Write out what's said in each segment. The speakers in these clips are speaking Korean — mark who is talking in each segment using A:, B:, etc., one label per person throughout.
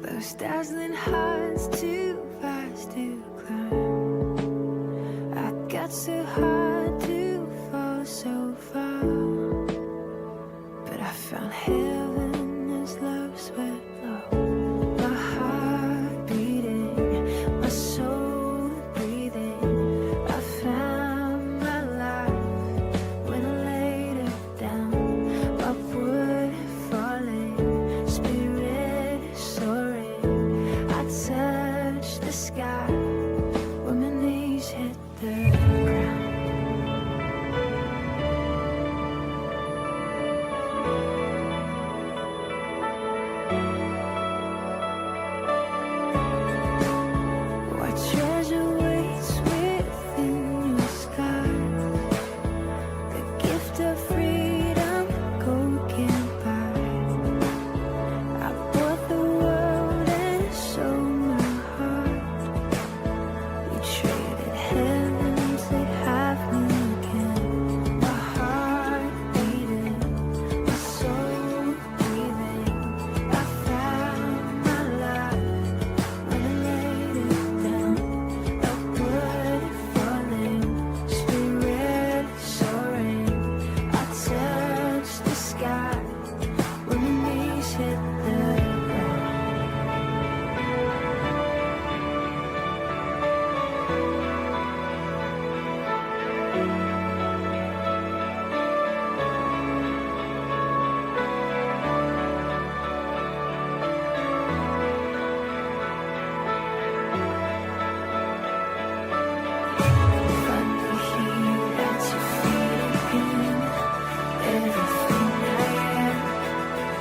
A: Those dazzling heights too fast to climb. I got so hard to fall so far, but I found heaven as love swept low. My heart beating, my soul breathing. I found my life when I laid it down. Upward falling, spirit soaring. I touched the sky when my knees hit the ground. What treasure waits within your sky? The gift of freedom, gold can't buy. I bought the world and sold my heart. We traded heaven to have me again. My heart beating, my soul breathing. I found my life when I laid it down. Upward falling, spirit soaring. I touched the sky when my knees hit the ground. Finally here at your feet again. Everything I am,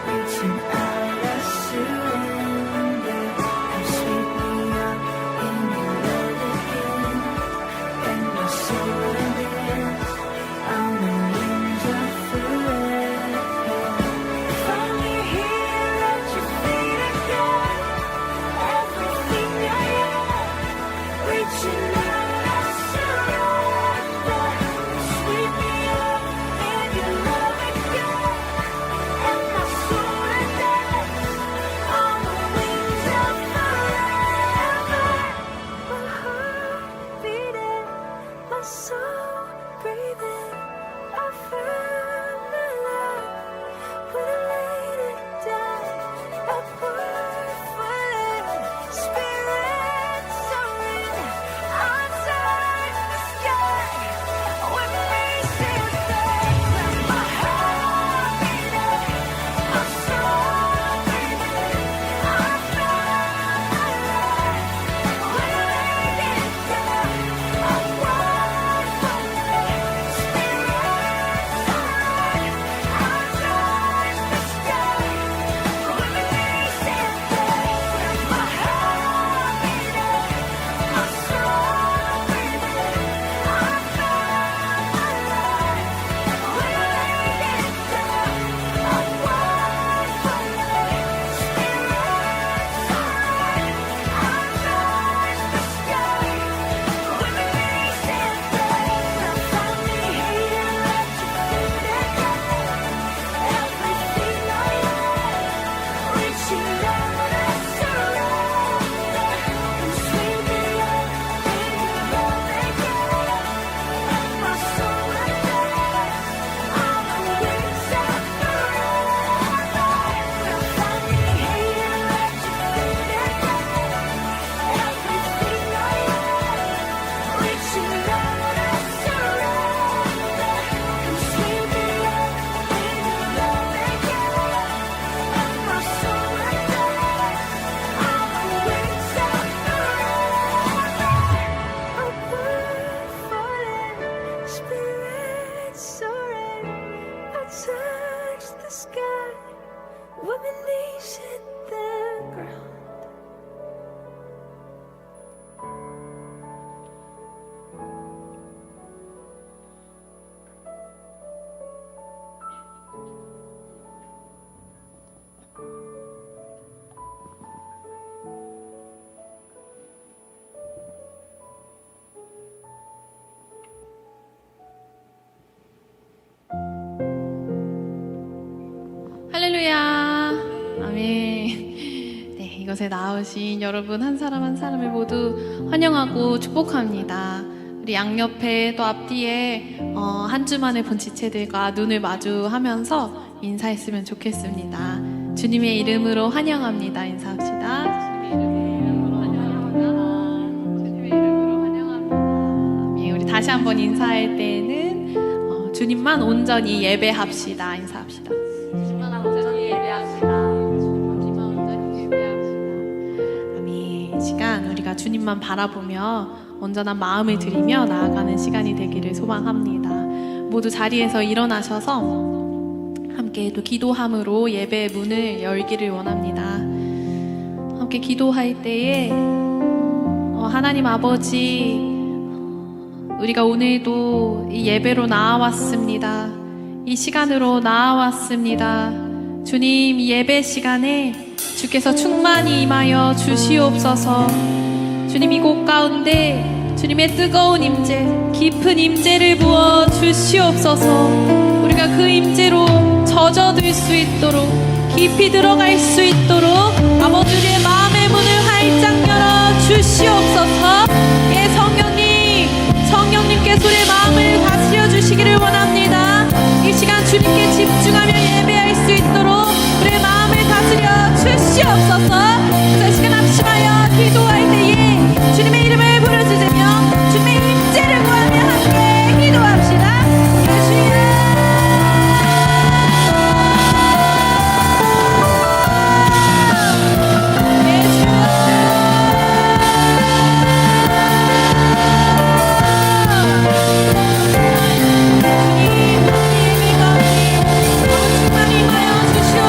A: reaching out, I surrender. Come sweep me up in your love again, and my soul bends on the wings of forever. Finally here at your feet again. Everything I am, reaching out, I surrender. Sweep me up in your love again, and my soul bends on the wings of forever. My heart beating, my soul breathing. I found my life when I laid it down. Upward falling, spirit soaring. I touched the sky when we said that. My heart beating, my soul breathing. I found my life when I laid it down. Upward falling, spirit soaring. I touched the sky when we said that. My heart beating, my soul breathing. I found my life when I laid it down. Upward falling, spirit soaring. I touched the sky when we said that. Finally here at your feet again. Everything I am, reaching out, I surrender. And sweep me up in your love again, and my soul bends on the wings of forever. Finally here at your feet again. Everything I am, reaching out, I surrender. And sweep me up in your love again, and my soul bends on the wings of forever. Upward falling, spirit soaring. I touched the sky when my knees hit the ground.
B: 할렐루야. 아멘. 이곳에 나오신 여러분 한 사람 한 사람을 모두 환영하고 축복합니다. 우리 양옆에 또 앞뒤에 한 주만에 본 지체들과 눈을 마주하면서 인사했으면 좋겠습니다. 주님의 이름으로 환영합니다. 인사합시다. 주님의 이름으로 환영합니다. 주님의 이름으로 환영합니다. 예, 우리 다시 한번 인사할 때는 주님만 온전히 예배합시다. 인사합시다. 주님만 온전히 예배합시다. 주님만 온전히 예배합시다. 아멘. 이 시간 우리가 주님만 바라보며 온전한 마음을 드리며 나아가는 시간이 되기를 소망합니다. 모두 자리에서 일어나셔서 함께 또 기도함으로 예배의 문을 열기를 원합니다. 함께 기도할 때에 하나님 아버지, 우리가 오늘도 이 예배로 나아왔습니다. 이 시간으로 나아왔습니다. 주님, 이 예배 시간에 주께서 충만히 임하여 주시옵소서. 주님, 이곳 가운데 주님의 뜨거운 임재, 깊은 임재를 부어 주시옵소서. 우리가 그 임재로 젖어들 수 있도록, 깊이 들어갈 수 있도록 아버지 우리의 마음의 문을 활짝 열어 주시옵소서. 예, 성령님께서 우리의 마음을 다스려 주시기를 원합니다. 이 시간 주님께 집중하며 예배할 수 있도록 우리의 마음을 다스려 주시옵소서. 이 시간 합심하여 기도할 때에 주님의 이름을 부르짖으며 주님의 임재를 구하며 함께 기도합시다. 예수님, 충만히 임하여 주시옵소서.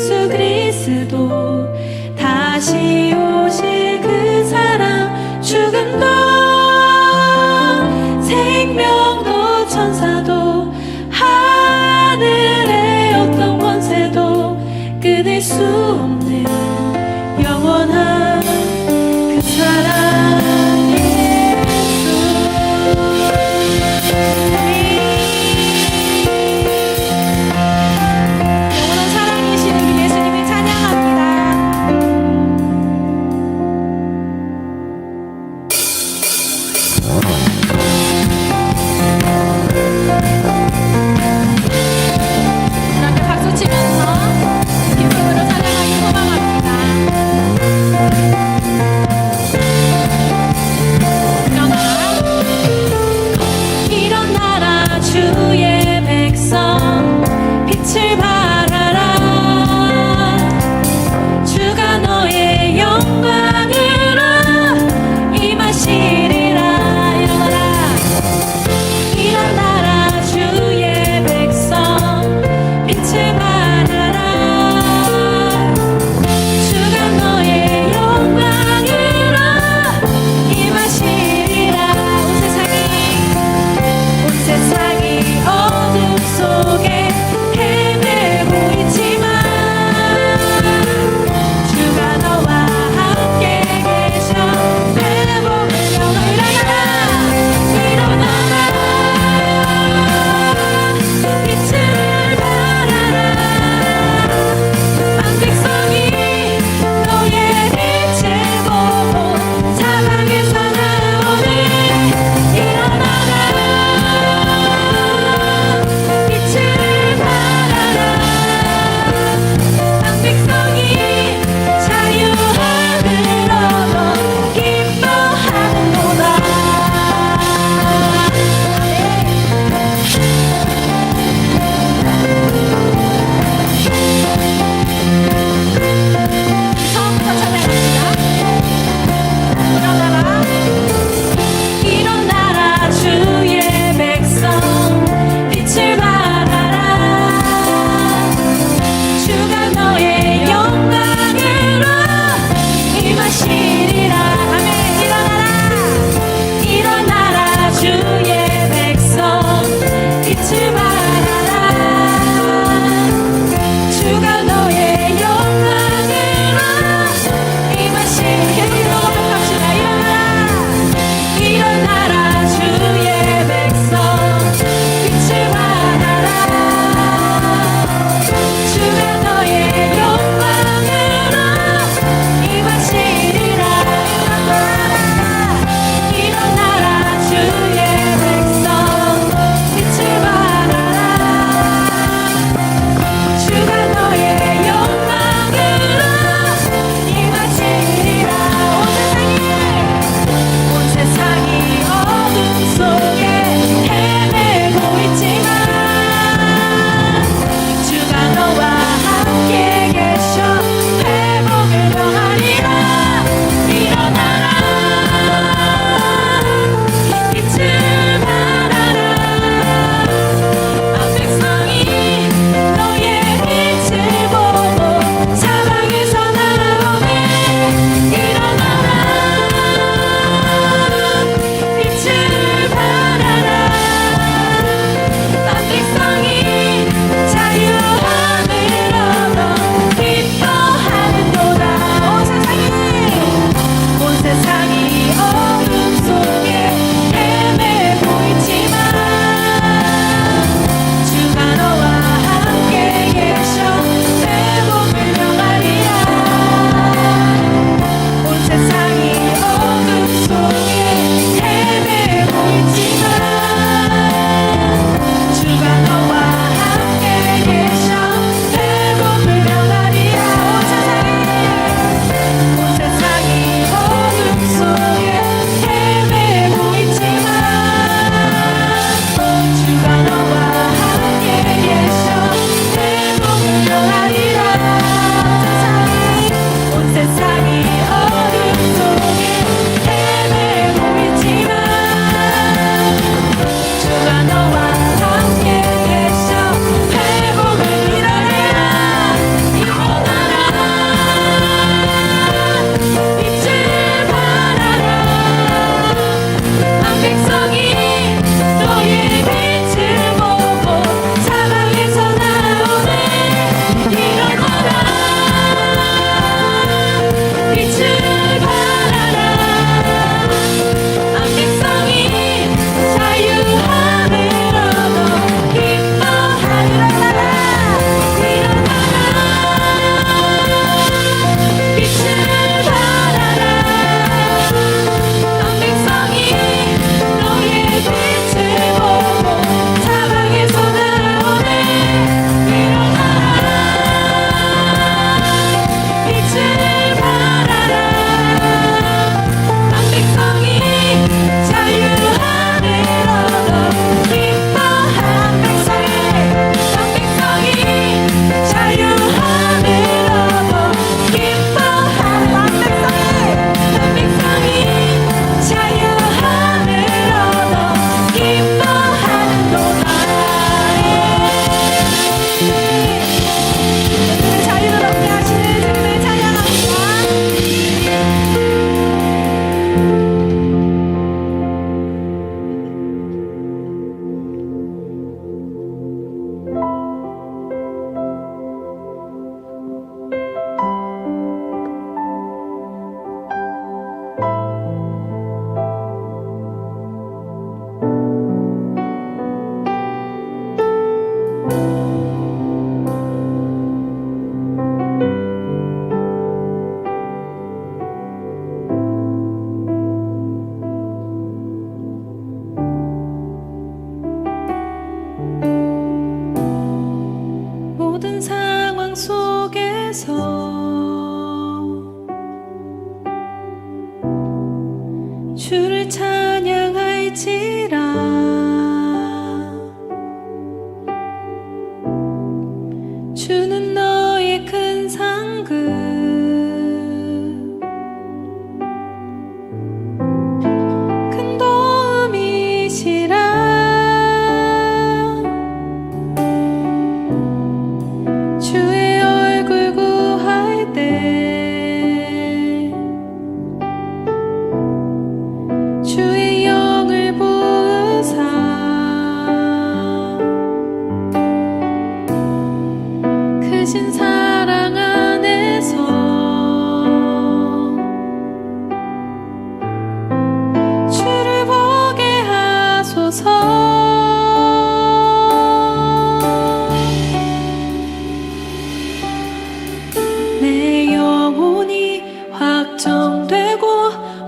B: 예수 그리스도 다시 오실 그 사랑 죽음도 생명도 천사도 하늘의 어떤 권세도 끊을 수 없는 영원한 그 사랑 예수 영원한 사랑이신 우리 예수님을 찬양합니다. 이렇게 박수 치면서 기쁨으로 찬양하기 소망합니다. 일어나라 주의 백성 빛을 발하라 주가 너의 영광으로 임하시리라. 일어나라 주의 백성 빛을 발하라 주가 너의 영광으로 임하시리라. 온 세상이 내 영혼이 확정되고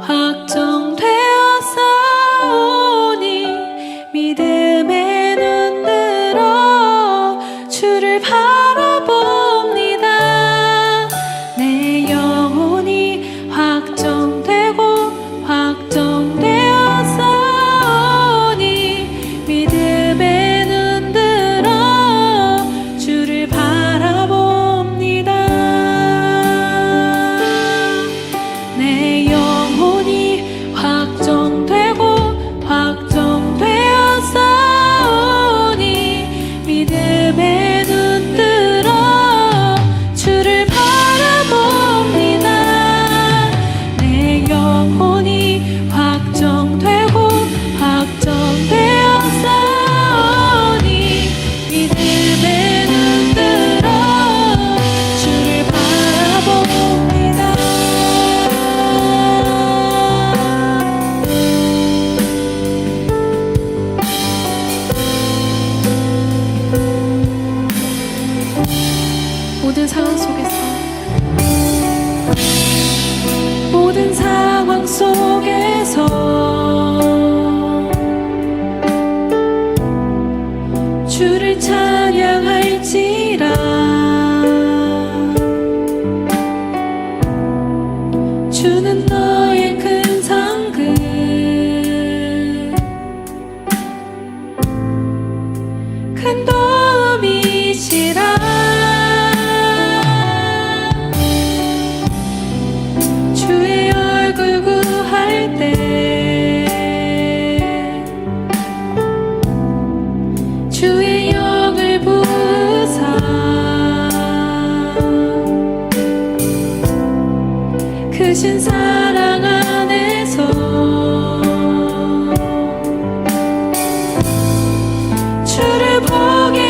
B: 확정되었사오니 믿음에 눈 들어 주를 바라봅니다. 내 영혼이 확정되고 확정되었사오니 믿음에 눈 들어 주를 바라봅니다. 내 영혼이 확정되고 확정되었사오니 믿음에 눈 들어 주를 바라봅니다. 내 영혼이 확정되고 확정되었사오니 믿음에 눈 들어 주를 바라봅니다. 모든 상황 속에서 모든 상황 속에서 주를 찬양할지라. 주는 너의 큰 상급 큰 도움이시라. 주의 얼굴 구할 때 주의 영을 부으사 크신 사랑 안에서 주를 보게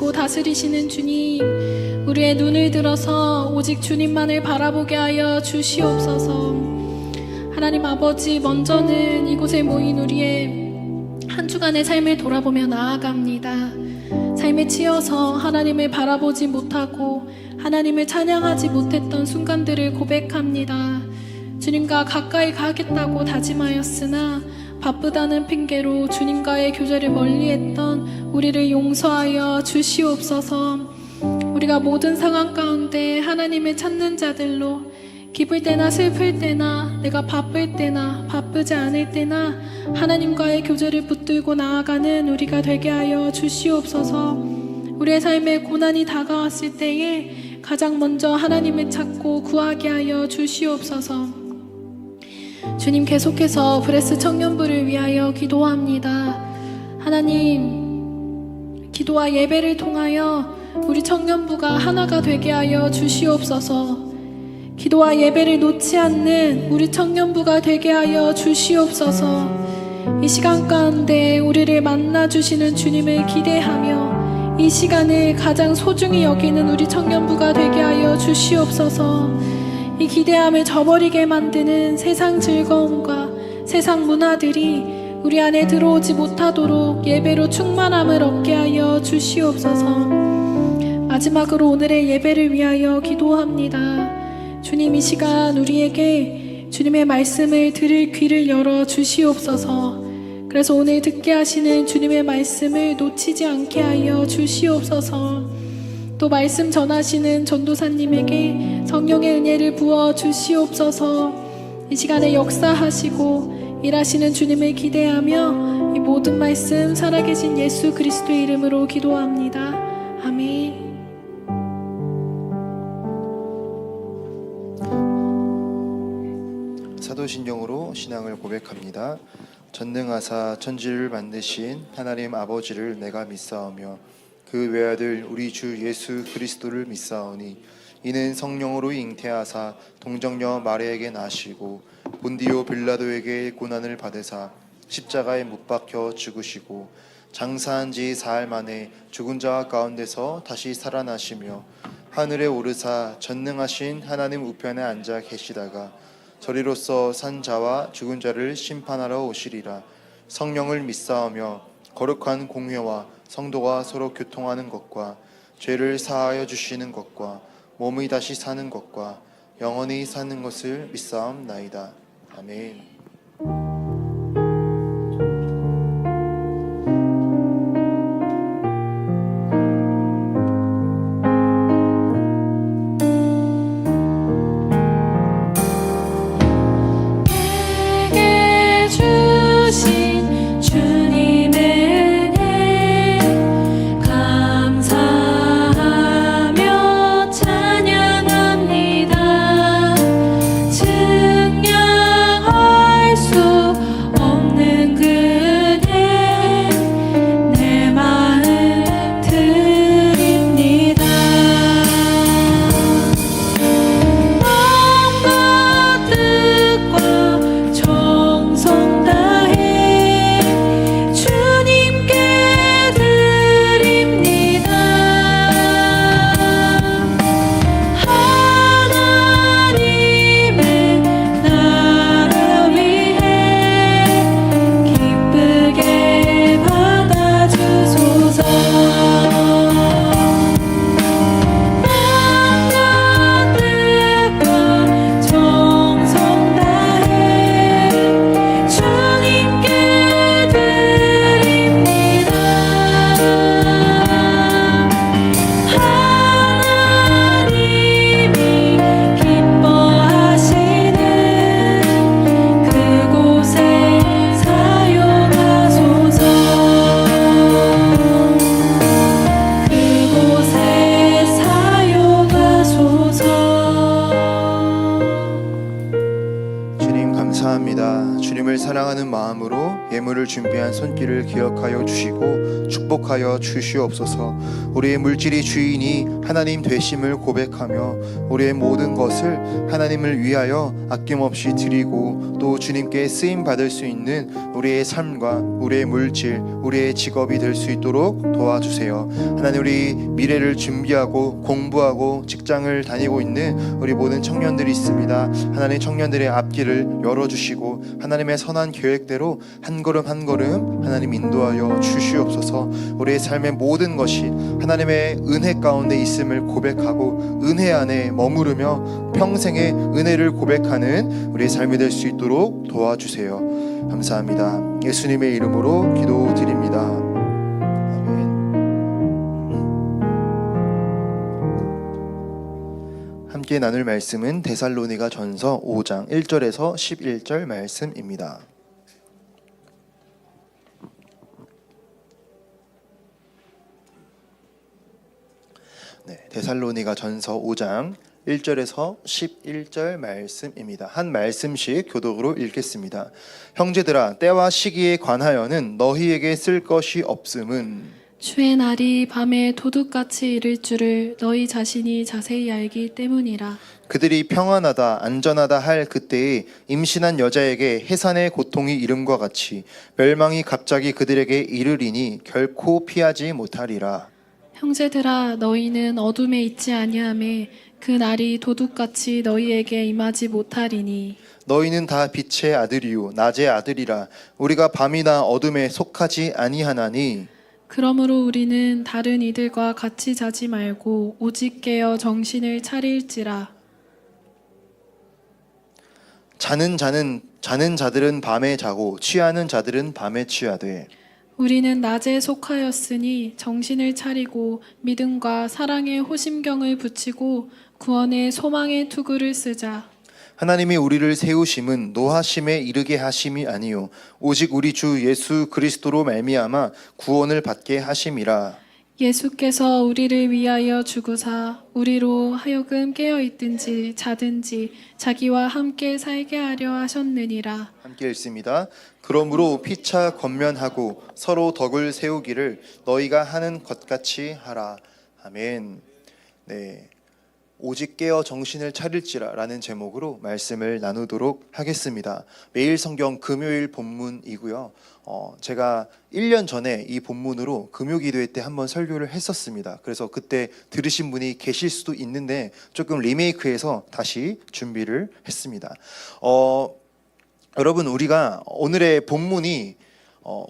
C: 통치하시고 다스리시는 주님, 우리의 눈을 들어서 오직 주님만을 바라보게 하여 주시옵소서. 하나님 아버지, 먼저는 이곳에 모인 우리의 한 주간의 삶을 돌아보며 나아갑니다. 삶에 치여서 하나님을 바라보지 못하고 하나님을 찬양하지 못했던 순간들을 고백합니다. 주님과 가까이 가겠다고 다짐하였으나 바쁘다는 핑계로 주님과의 교제를 멀리했던 우리를 용서하여 주시옵소서. 우리가 모든 상황 가운데 하나님을 찾는 자들로, 기쁠 때나 슬플 때나, 내가 바쁠 때나 바쁘지 않을 때나 하나님과의 교제를 붙들고 나아가는 우리가 되게 하여 주시옵소서. 우리의 삶에 고난이 다가왔을 때에 가장 먼저 하나님을 찾고 구하게 하여 주시옵소서. 주님, 계속해서 브레스 청년부를 위하여 기도합니다. 하나님, 기도와 예배를 통하여 우리 청년부가 하나가 되게 하여 주시옵소서. 기도와 예배를 놓지 않는 우리 청년부가 되게 하여 주시옵소서. 이 시간 가운데 우리를 만나주시는 주님을 기대하며 이 시간을 가장 소중히 여기는 우리 청년부가 되게 하여 주시옵소서. 이 기대함을 저버리게 만드는 세상 즐거움과 세상 문화들이 우리 안에 들어오지 못하도록 예배로 충만함을 얻게 하여 주시옵소서. 마지막으로 오늘의 예배를 위하여 기도합니다. 주님, 이 시간 우리에게 주님의 말씀을 들을 귀를 열어 주시옵소서. 그래서 오늘 듣게 하시는 주님의 말씀을 놓치지 않게 하여 주시옵소서. 또 말씀 전하시는 전도사님에게 성령의 은혜를 부어 주시옵소서. 이 시간에 역사하시고 일하시는 주님을 기대하며 이 모든 말씀 살아계신 예수 그리스도의 이름으로 기도합니다. 아멘.
D: 사도신경으로 신앙을 고백합니다. 전능하사 천지를 만드신 하나님 아버지를 내가 믿사오며 그 외아들 우리 주 예수 그리스도를 믿사오니 이는 성령으로 잉태하사 동정녀 마리아에게 나시고 본디오 빌라도에게 고난을 받으사 십자가에 못 박혀 죽으시고 장사한 지 사흘 만에 죽은 자 가운데서 다시 살아나시며 하늘에 오르사 전능하신 하나님 우편에 앉아 계시다가 저리로서 산 자와 죽은 자를 심판하러 오시리라. 성령을 믿사오며 거룩한 공회와 성도가 서로 교통하는 것과 죄를 사하여 주시는 것과 몸이 다시 사는 것과 영원히 사는 것을 믿사옵나이다. 아멘.
C: 내게 주신 주님의 은혜 감사하며 찬양합니다. 증량할 수 없는 그대 내 마음 드립니다. 마음과 뜻과 정성 다해 주님께 드립니다. 하나님의 나라 위해 기쁘게 받아주소서. 마음과 뜻과 정성 다해 주님께 드립니다. 하나님이 기뻐하시는 그곳에 사용하소서. 그곳에 사용하소서.
D: 주님 감사합니다. 주님을 사랑하는 마음으로 예물을 준비한 손길을 기억하여 주시고 축복하여 주시옵소서. 우리의 물질이 주인이 하나님 되심을 고백하며 우리의 모든 것을 하나님을 위하여 아낌없이 드리고 또 주님께 쓰임 받을 수 있는 우리의 삶과 우리의 물질, 우리의 직업이 될 수 있도록 도와주세요. 하나님, 우리 미래를 준비하고 공부하고 직장을 다니고 있는 우리 모든 청년들이 있습니다. 하나님, 청년들의 앞길을 열어주시고 하나님의 선한 계획대로 한 걸음 한 걸음 하나님 인도하여 주시옵소서. 우리의 삶의 모든 것이 하나님의 은혜 가운데 있음을 고백하고 은혜 안에 머무르며 평생의 은혜를 고백하는 우리의 삶이 될 수 있도록 도와주세요. 감사합니다. 예수님의 이름으로 기도드립니다. 아멘. 함께 나눌 말씀은 데살로니가 전서 5장 1절에서 11절 말씀입니다. 데살로니가 전서 5장 1절에서 11절 말씀입니다. 한 말씀씩 교독으로 읽겠습니다. 형제들아, 때와 시기에 관하여는 너희에게 쓸 것이 없음은
C: 주의 날이 밤에 도둑같이 이를 줄을 너희 자신이 자세히 알기 때문이라.
D: 그들이 평안하다 안전하다 할 그때에 임신한 여자에게 해산의 고통이 이름과 같이 멸망이 갑자기 그들에게 이르리니 결코 피하지 못하리라.
C: 형제들아, 너희는 어둠에 있지 아니하매 그 날이 도둑같이 너희에게 임하지 못하리니.
D: 너희는 다 빛의 아들이요 낮의 아들이라. 우리가 밤이나 어둠에 속하지 아니하나니.
C: 그러므로 우리는 다른 이들과 같이 자지 말고 오직 깨어 정신을 차릴지라.
D: 자는 자들은 밤에 자고 취하는 자들은 밤에 취하되
C: 우리는 낮에 속하였으니 정신을 차리고 믿음과 사랑의 호심경을 붙이고 구원의 소망의 투구를 쓰자.
D: 하나님이 우리를 세우심은 노하심에 이르게 하심이 아니요 오직 우리 주 예수 그리스도로 말미암아 구원을 받게 하심이라.
C: 예수께서 우리를 위하여 죽으사 우리로 하여금 깨어 있든지 자든지 자기와 함께 살게 하려 하셨느니라.
D: 함께 읽습니다. 그러므로 피차 권면하고 서로 덕을 세우기를 너희가 하는 것 같이 하라. 아멘. 네. 오직 깨어 정신을 차릴지라 라는 제목으로 말씀을 나누도록 하겠습니다. 매일 성경 금요일 본문이고요. 제가 1년 전에 이 본문으로 금요기도회 때 한번 설교를 했었습니다. 그래서 그때 들으신 분이 계실 수도 있는데 조금 리메이크해서 다시 준비를 했습니다. 여러분, 우리가 오늘의 본문이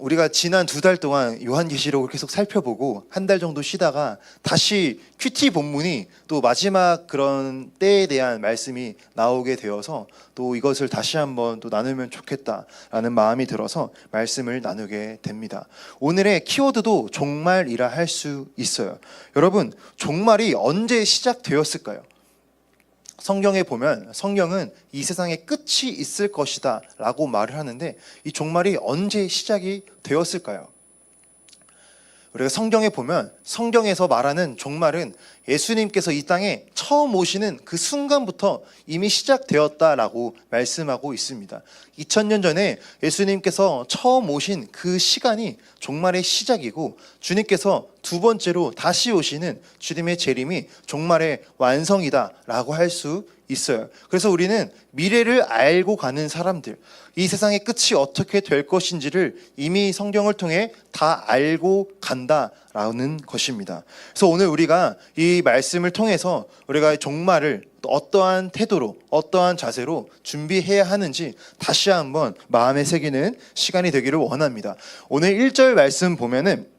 D: 우리가 지난 2달 동안 요한계시록을 계속 살펴보고 한 달 정도 쉬다가 다시 큐티 본문이 또 마지막 그런 때에 대한 말씀이 나오게 되어서 또 이것을 다시 한번 또 나누면 좋겠다라는 마음이 들어서 말씀을 나누게 됩니다. 오늘의 키워드도 종말이라 할 수 있어요. 여러분, 종말이 언제 시작되었을까요? 성경에 보면 성경은 이 세상에 끝이 있을 것이다 라고 말을 하는데 이 종말이 언제 시작이 되었을까요? 우리가 성경에 보면 성경에서 말하는 종말은 예수님께서 이 땅에 처음 오시는 그 순간부터 이미 시작되었다라고 말씀하고 있습니다. 2000년 전에 예수님께서 처음 오신 그 시간이 종말의 시작이고 주님께서 두 번째로 다시 오시는 주님의 재림이 종말의 완성이다라고 할 수 있어요. 그래서 우리는 미래를 알고 가는 사람들, 이 세상의 끝이 어떻게 될 것인지를 이미 성경을 통해 다 알고 간다라는 것입니다. 그래서 오늘 우리가 이 말씀을 통해서 우리가 종말을 어떠한 태도로 어떠한 자세로 준비해야 하는지 다시 한번 마음에 새기는 시간이 되기를 원합니다. 오늘 1절 말씀 보면은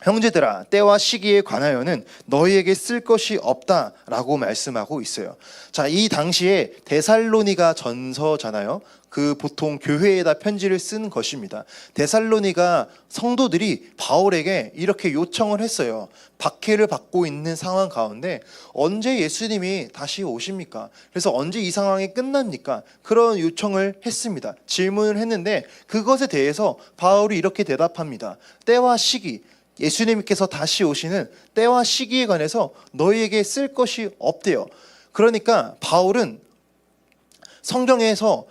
D: 형제들아, 때와 시기에 관하여는 너희에게 쓸 것이 없다라고 말씀하고 있어요. 자, 이 당시에 데살로니가 전서잖아요. 그 보통 교회에다 편지를 쓴 것입니다. 데살로니가 성도들이 바울에게 이렇게 요청을 했어요. 박해를 받고 있는 상황 가운데 언제 예수님이 다시 오십니까? 그래서 언제 이 상황이 끝납니까? 그런 요청을 했습니다. 질문을 했는데 그것에 대해서 바울이 이렇게 대답합니다. 때와 시기, 예수님께서 다시 오시는 때와 시기에 관해서 너희에게 쓸 것이 없대요. 그러니까 바울은 성경에서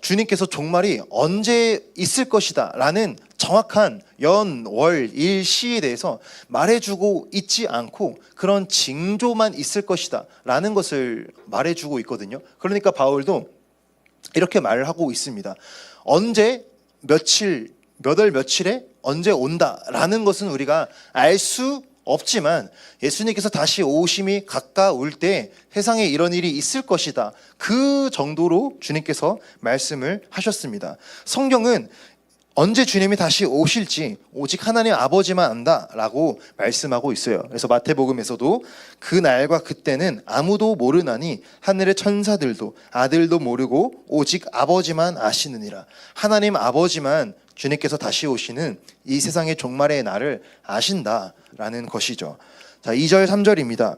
D: 주님께서 종말이 언제 있을 것이다 라는 정확한 연, 월, 일, 시에 대해서 말해주고 있지 않고 그런 징조만 있을 것이다 라는 것을 말해주고 있거든요. 그러니까 바울도 이렇게 말을 하고 있습니다. 언제, 며칠, 몇 월 며칠에 언제 온다라는 것은 우리가 알 수 없지만 예수님께서 다시 오심이 가까울 때 세상에 이런 일이 있을 것이다. 그 정도로 주님께서 말씀을 하셨습니다. 성경은 언제 주님이 다시 오실지 오직 하나님 아버지만 안다라고 말씀하고 있어요. 그래서 마태복음에서도 그 날과 그때는 아무도 모르나니 하늘의 천사들도 아들도 모르고 오직 아버지만 아시느니라. 하나님 아버지만 주님께서 다시 오시는 이 세상의 종말의 날을 아신다라는 것이죠. 자, 2절 3절입니다.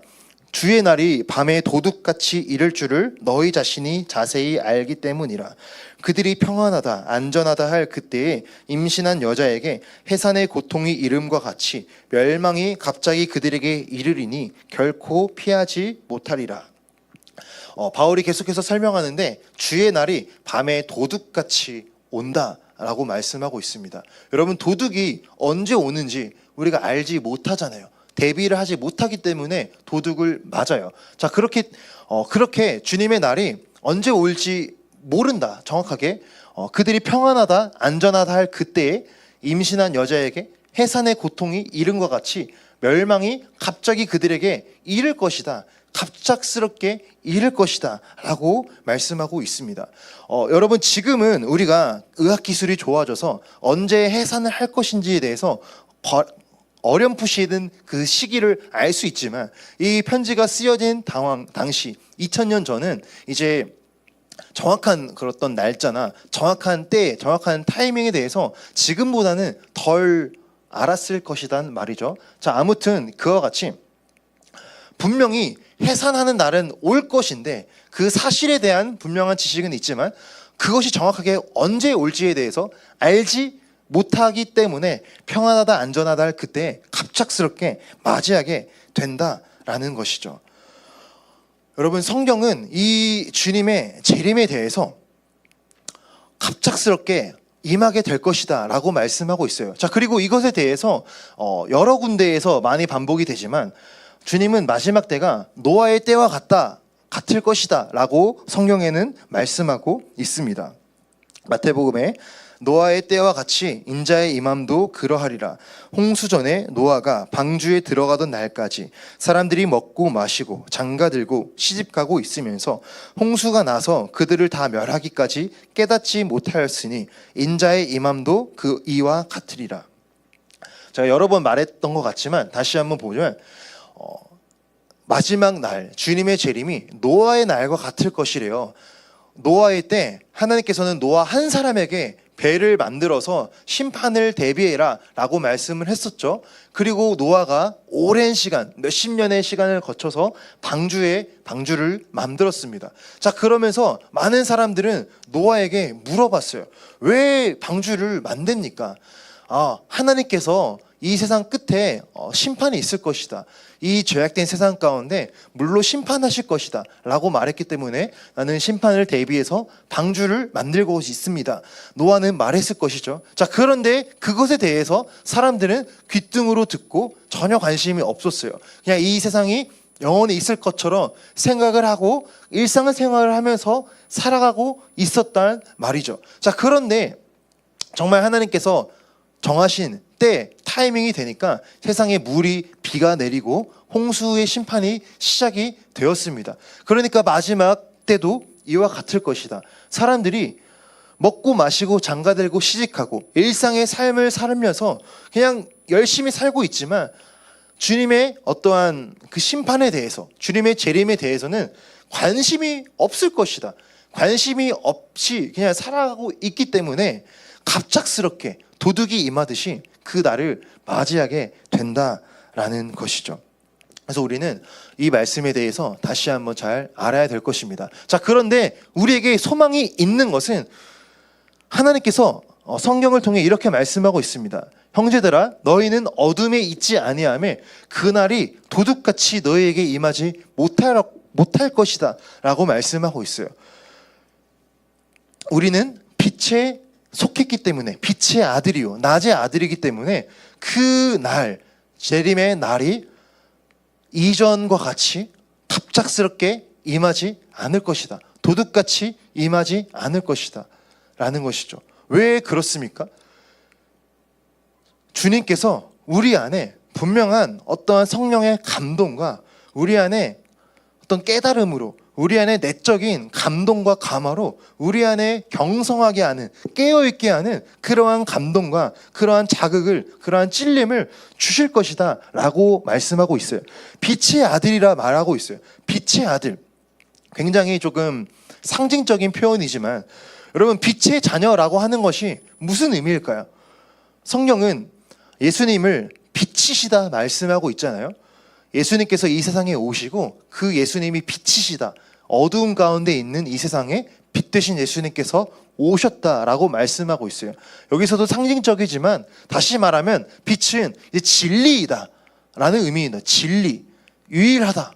D: 주의 날이 밤에 도둑같이 이를 줄을 너희 자신이 자세히 알기 때문이라. 그들이 평안하다 안전하다 할 그때에 임신한 여자에게 해산의 고통이 이름과 같이 멸망이 갑자기 그들에게 이르리니 결코 피하지 못하리라. 바울이 계속해서 설명하는데 주의 날이 밤에 도둑같이 온다라고 말씀하고 있습니다. 여러분, 도둑이 언제 오는지 우리가 알지 못하잖아요. 대비를 하지 못하기 때문에 도둑을 맞아요. 자, 그렇게 주님의 날이 언제 올지 모른다. 정확하게 그들이 평안하다 안전하다 할 그때에 임신한 여자에게 해산의 고통이 이른과 같이 멸망이 갑자기 그들에게 이를 것이다. 갑작스럽게 이를 것이다 라고 말씀하고 있습니다. 여러분, 지금은 우리가 의학기술이 좋아져서 언제 해산을 할 것인지에 대해서 어렴풋이든 그 시기를 알 수 있지만 이 편지가 쓰여진 당시 2000년 전은 이제 정확한 그런 날짜나 정확한 때, 정확한 타이밍에 대해서 지금보다는 덜 알았을 것이란 말이죠. 자, 아무튼 그와 같이 분명히 해산하는 날은 올 것인데 그 사실에 대한 분명한 지식은 있지만 그것이 정확하게 언제 올지에 대해서 알지 못하기 때문에 평안하다 안전하다 할 그때 갑작스럽게 맞이하게 된다라는 것이죠. 여러분, 성경은 이 주님의 재림에 대해서 갑작스럽게 임하게 될 것이다 라고 말씀하고 있어요. 자, 그리고 이것에 대해서 여러 군데에서 많이 반복이 되지만 주님은 마지막 때가 노아의 때와 같을 것이다 라고 성경에는 말씀하고 있습니다. 마태복음에 노아의 때와 같이 인자의 임함도 그러하리라. 홍수전에 노아가 방주에 들어가던 날까지 사람들이 먹고 마시고 장가들고 시집가고 있으면서 홍수가 나서 그들을 다 멸하기까지 깨닫지 못하였으니 인자의 임함도 그 이와 같으리라. 제가 여러 번 말했던 것 같지만 다시 한번 보면 마지막 날 주님의 재림이 노아의 날과 같을 것이래요. 노아의 때 하나님께서는 노아 한 사람에게 배를 만들어서 심판을 대비해라 라고 말씀을 했었죠. 그리고 노아가 오랜 시간, 몇십 년의 시간을 거쳐서 방주를 만들었습니다. 자, 그러면서 많은 사람들은 노아에게 물어봤어요. 왜 방주를 만듭니까? 하나님께서 이 세상 끝에 심판이 있을 것이다. 이 죄악된 세상 가운데 물로 심판하실 것이다 라고 말했기 때문에 나는 심판을 대비해서 방주를 만들고 있습니다. 노아는 말했을 것이죠. 자, 그런데 그것에 대해서 사람들은 귓등으로 듣고 전혀 관심이 없었어요. 그냥 이 세상이 영원히 있을 것처럼 생각을 하고 일상생활을 하면서 살아가고 있었단 말이죠. 자, 그런데 정말 하나님께서 정하신 때 타이밍이 되니까 세상에 비가 내리고 홍수의 심판이 시작이 되었습니다. 그러니까 마지막 때도 이와 같을 것이다. 사람들이 먹고 마시고 장가들고 시집가고 일상의 삶을 살면서 그냥 열심히 살고 있지만 주님의 어떠한 그 심판에 대해서, 주님의 재림에 대해서는 관심이 없을 것이다. 관심이 없이 그냥 살아가고 있기 때문에 갑작스럽게 도둑이 임하듯이 그 날을 맞이하게 된다라는 것이죠. 그래서 우리는 이 말씀에 대해서 다시 한번 잘 알아야 될 것입니다. 자, 그런데 우리에게 소망이 있는 것은 하나님께서 성경을 통해 이렇게 말씀하고 있습니다. 형제들아, 너희는 어둠에 있지 아니하며 그날이 도둑같이 너희에게 임하지 못할 것이다 라고 말씀하고 있어요. 우리는 빛에 속했기 때문에, 빛의 아들이요 낮의 아들이기 때문에 그 날, 재림의 날이 이전과 같이 갑작스럽게 임하지 않을 것이다. 도둑같이 임하지 않을 것이다 라는 것이죠. 왜 그렇습니까? 주님께서 우리 안에 분명한 어떠한 성령의 감동과 우리 안에 어떤 깨달음으로, 우리 안에 내적인 감동과 감화로 우리 안에 경성하게 하는, 깨어있게 하는 그러한 감동과 그러한 자극을, 그러한 찔림을 주실 것이다 라고 말씀하고 있어요. 빛의 아들이라 말하고 있어요. 빛의 아들, 굉장히 조금 상징적인 표현이지만 여러분, 빛의 자녀라고 하는 것이 무슨 의미일까요? 성경은 예수님을 빛이시다 말씀하고 있잖아요. 예수님께서 이 세상에 오시고 그 예수님이 빛이시다, 어두운 가운데 있는 이 세상에 빛 되신 예수님께서 오셨다라고 말씀하고 있어요. 여기서도 상징적이지만 다시 말하면 빛은 이제 진리이다 라는 의미입니다. 진리, 유일하다,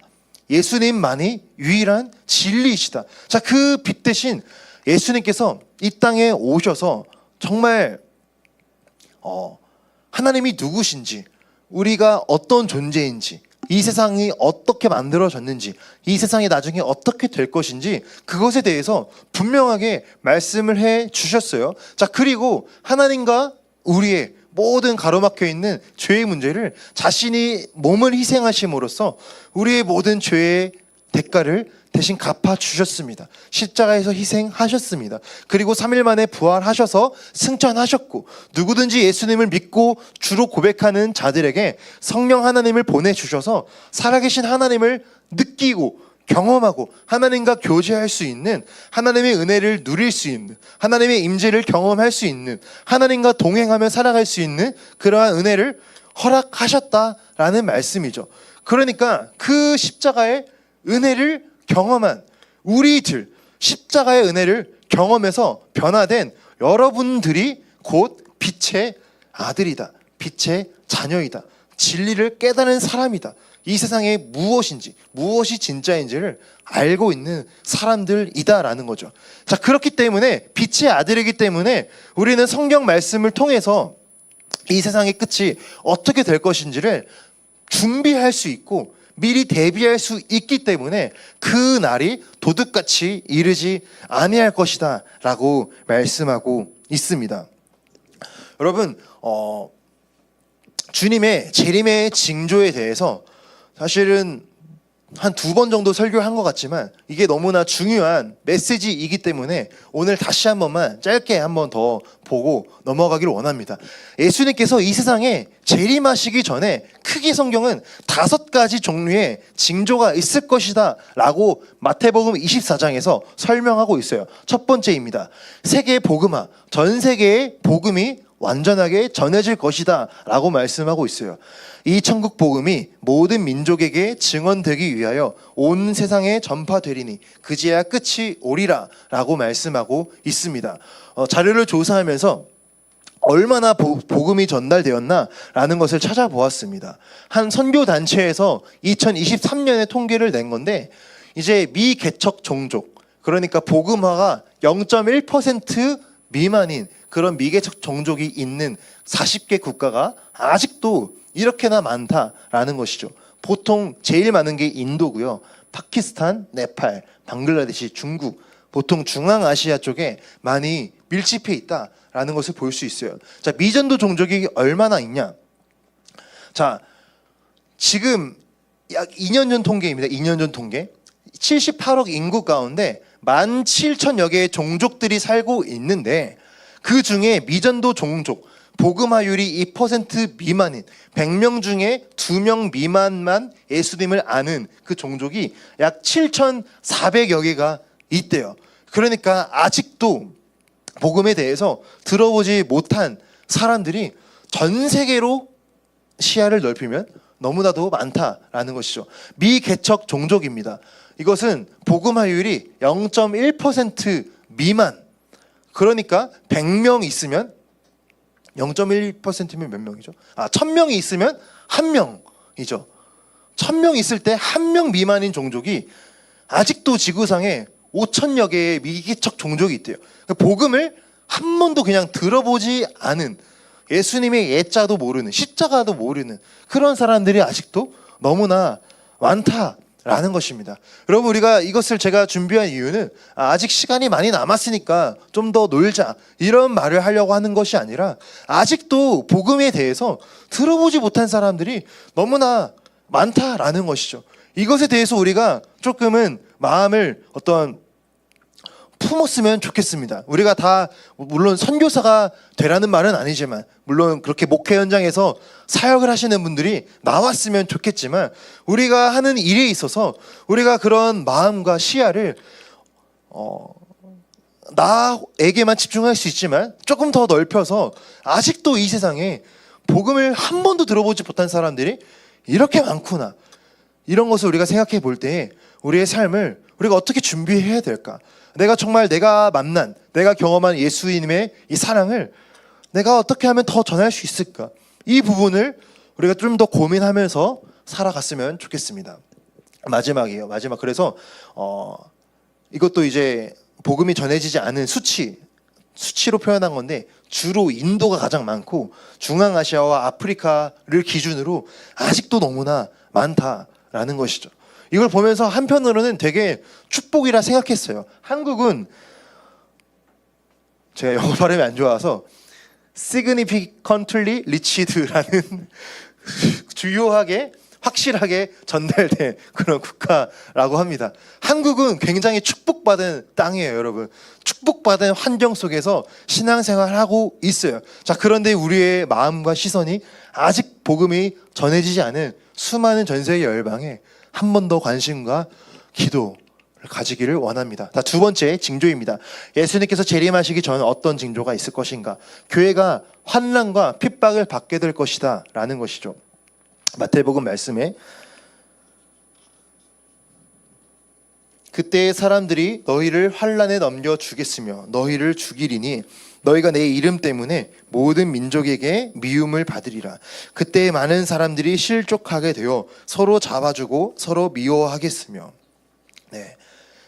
D: 예수님만이 유일한 진리이시다. 자, 그 빛 대신 예수님께서 이 땅에 오셔서 정말 하나님이 누구신지, 우리가 어떤 존재인지, 이 세상이 어떻게 만들어졌는지, 이 세상이 나중에 어떻게 될 것인지 그것에 대해서 분명하게 말씀을 해 주셨어요. 자, 그리고 하나님과 우리의 모든 가로막혀 있는 죄의 문제를 자신이 몸을 희생하심으로써 우리의 모든 죄의 대가를 대신 갚아주셨습니다. 십자가에서 희생하셨습니다. 그리고 3일 만에 부활하셔서 승천하셨고, 누구든지 예수님을 믿고 주로 고백하는 자들에게 성령 하나님을 보내주셔서 살아계신 하나님을 느끼고 경험하고 하나님과 교제할 수 있는, 하나님의 은혜를 누릴 수 있는, 하나님의 임재를 경험할 수 있는, 하나님과 동행하며 살아갈 수 있는 그러한 은혜를 허락하셨다라는 말씀이죠. 그러니까 그 십자가의 은혜를 경험한 우리들, 십자가의 은혜를 경험해서 변화된 여러분들이 곧 빛의 아들이다, 빛의 자녀이다, 진리를 깨달은 사람이다, 이 세상에 무엇인지, 무엇이 진짜인지를 알고 있는 사람들이다라는 거죠. 자, 그렇기 때문에 빛의 아들이기 때문에 우리는 성경 말씀을 통해서 이 세상의 끝이 어떻게 될 것인지를 준비할 수 있고 미리 대비할 수 있기 때문에 그 날이 도둑같이 이르지 아니할 것이다 라고 말씀하고 있습니다. 여러분, 주님의 재림의 징조에 대해서 사실은 한 2번 정도 설교한 것 같지만 이게 너무나 중요한 메시지이기 때문에 오늘 다시 한 번만 짧게 한 번 더 보고 넘어가기를 원합니다. 예수님께서 이 세상에 재림하시기 전에 크게 성경은 5가지 종류의 징조가 있을 것이다 라고 마태복음 24장에서 설명하고 있어요. 첫 번째입니다. 세계 복음화, 전 세계의 복음이 완전하게 전해질 것이다 라고 말씀하고 있어요. 이 천국 복음이 모든 민족에게 증언되기 위하여 온 세상에 전파되리니 그제야 끝이 오리라 라고 말씀하고 있습니다. 자료를 조사하면서 얼마나 복음이 전달되었나 라는 것을 찾아보았습니다. 한 선교단체에서 2023년에 통계를 낸 건데, 이제 미개척 종족, 그러니까 복음화가 0.1% 미만인 그런 미개척 종족이 있는 40개 국가가 아직도 이렇게나 많다라는 것이죠. 보통 제일 많은 게 인도고요. 파키스탄, 네팔, 방글라데시, 중국, 보통 중앙아시아 쪽에 많이 밀집해 있다라는 것을 볼 수 있어요. 자, 미전도 종족이 얼마나 있냐? 자, 지금 약 2년 전 통계입니다. 2년 전 통계. 78억 인구 가운데 17,000여 개의 종족들이 살고 있는데, 그 중에 미전도 종족, 복음화율이 2% 미만인 100명 중에 2명 미만만 예수님을 아는 그 종족이 약 7,400여 개가 있대요. 그러니까 아직도 복음에 대해서 들어보지 못한 사람들이 전 세계로 시야를 넓히면 너무나도 많다라는 것이죠. 미개척 종족입니다. 이것은 복음화율이 0.1% 미만, 그러니까 100명 있으면 0.1%면 몇 명이죠? 1000명이 있으면 1명이죠. 1000명 있을 때 1명 미만인 종족이 아직도 지구상에 5천여 개의 미개척 종족이 있대요. 복음을 한 번도 그냥 들어보지 않은, 예수님의 예자도 모르는, 십자가도 모르는 그런 사람들이 아직도 너무나 많다라는 것입니다. 여러분, 우리가 이것을 제가 준비한 이유는 아직 시간이 많이 남았으니까 좀 더 놀자 이런 말을 하려고 하는 것이 아니라, 아직도 복음에 대해서 들어보지 못한 사람들이 너무나 많다라는 것이죠. 이것에 대해서 우리가 조금은 마음을 품었으면 좋겠습니다. 우리가 다 물론 선교사가 되라는 말은 아니지만, 물론 그렇게 목회 현장에서 사역을 하시는 분들이 나왔으면 좋겠지만, 우리가 하는 일에 있어서 우리가 그런 마음과 시야를 나에게만 집중할 수 있지만 조금 더 넓혀서, 아직도 이 세상에 복음을 한 번도 들어보지 못한 사람들이 이렇게 많구나, 이런 것을 우리가 생각해 볼 때 우리의 삶을 우리가 어떻게 준비해야 될까? 내가 정말 내가 만난, 내가 경험한 예수님의 이 사랑을 내가 어떻게 하면 더 전할 수 있을까? 이 부분을 우리가 좀 더 고민하면서 살아갔으면 좋겠습니다. 마지막이에요. 마지막. 그래서 이것도 이제 복음이 전해지지 않은 수치로 표현한 건데, 주로 인도가 가장 많고 중앙아시아와 아프리카를 기준으로 아직도 너무나 많다라는 것이죠. 이걸 보면서 한편으로는 되게 축복이라 생각했어요. 한국은, 제가 영어 발음이 안 좋아서 significantly riched라는 주요하게 확실하게 전달된 그런 국가라고 합니다. 한국은 굉장히 축복받은 땅이에요, 여러분. 축복받은 환경 속에서 신앙생활을 하고 있어요. 자, 그런데 우리의 마음과 시선이 아직 복음이 전해지지 않은 수많은 전 세계 열방에 한 번 더 관심과 기도를 가지기를 원합니다. 자, 두 번째 징조입니다. 예수님께서 재림하시기 전 어떤 징조가 있을 것인가? 교회가 환난과 핍박을 받게 될 것이다 라는 것이죠. 마태복음 말씀에, 그때의 사람들이 너희를 환난에 넘겨 주겠으며 너희를 죽이리니 너희가 내 이름 때문에 모든 민족에게 미움을 받으리라. 그때 많은 사람들이 실족하게 되어 서로 잡아주고 서로 미워하겠으며. 네,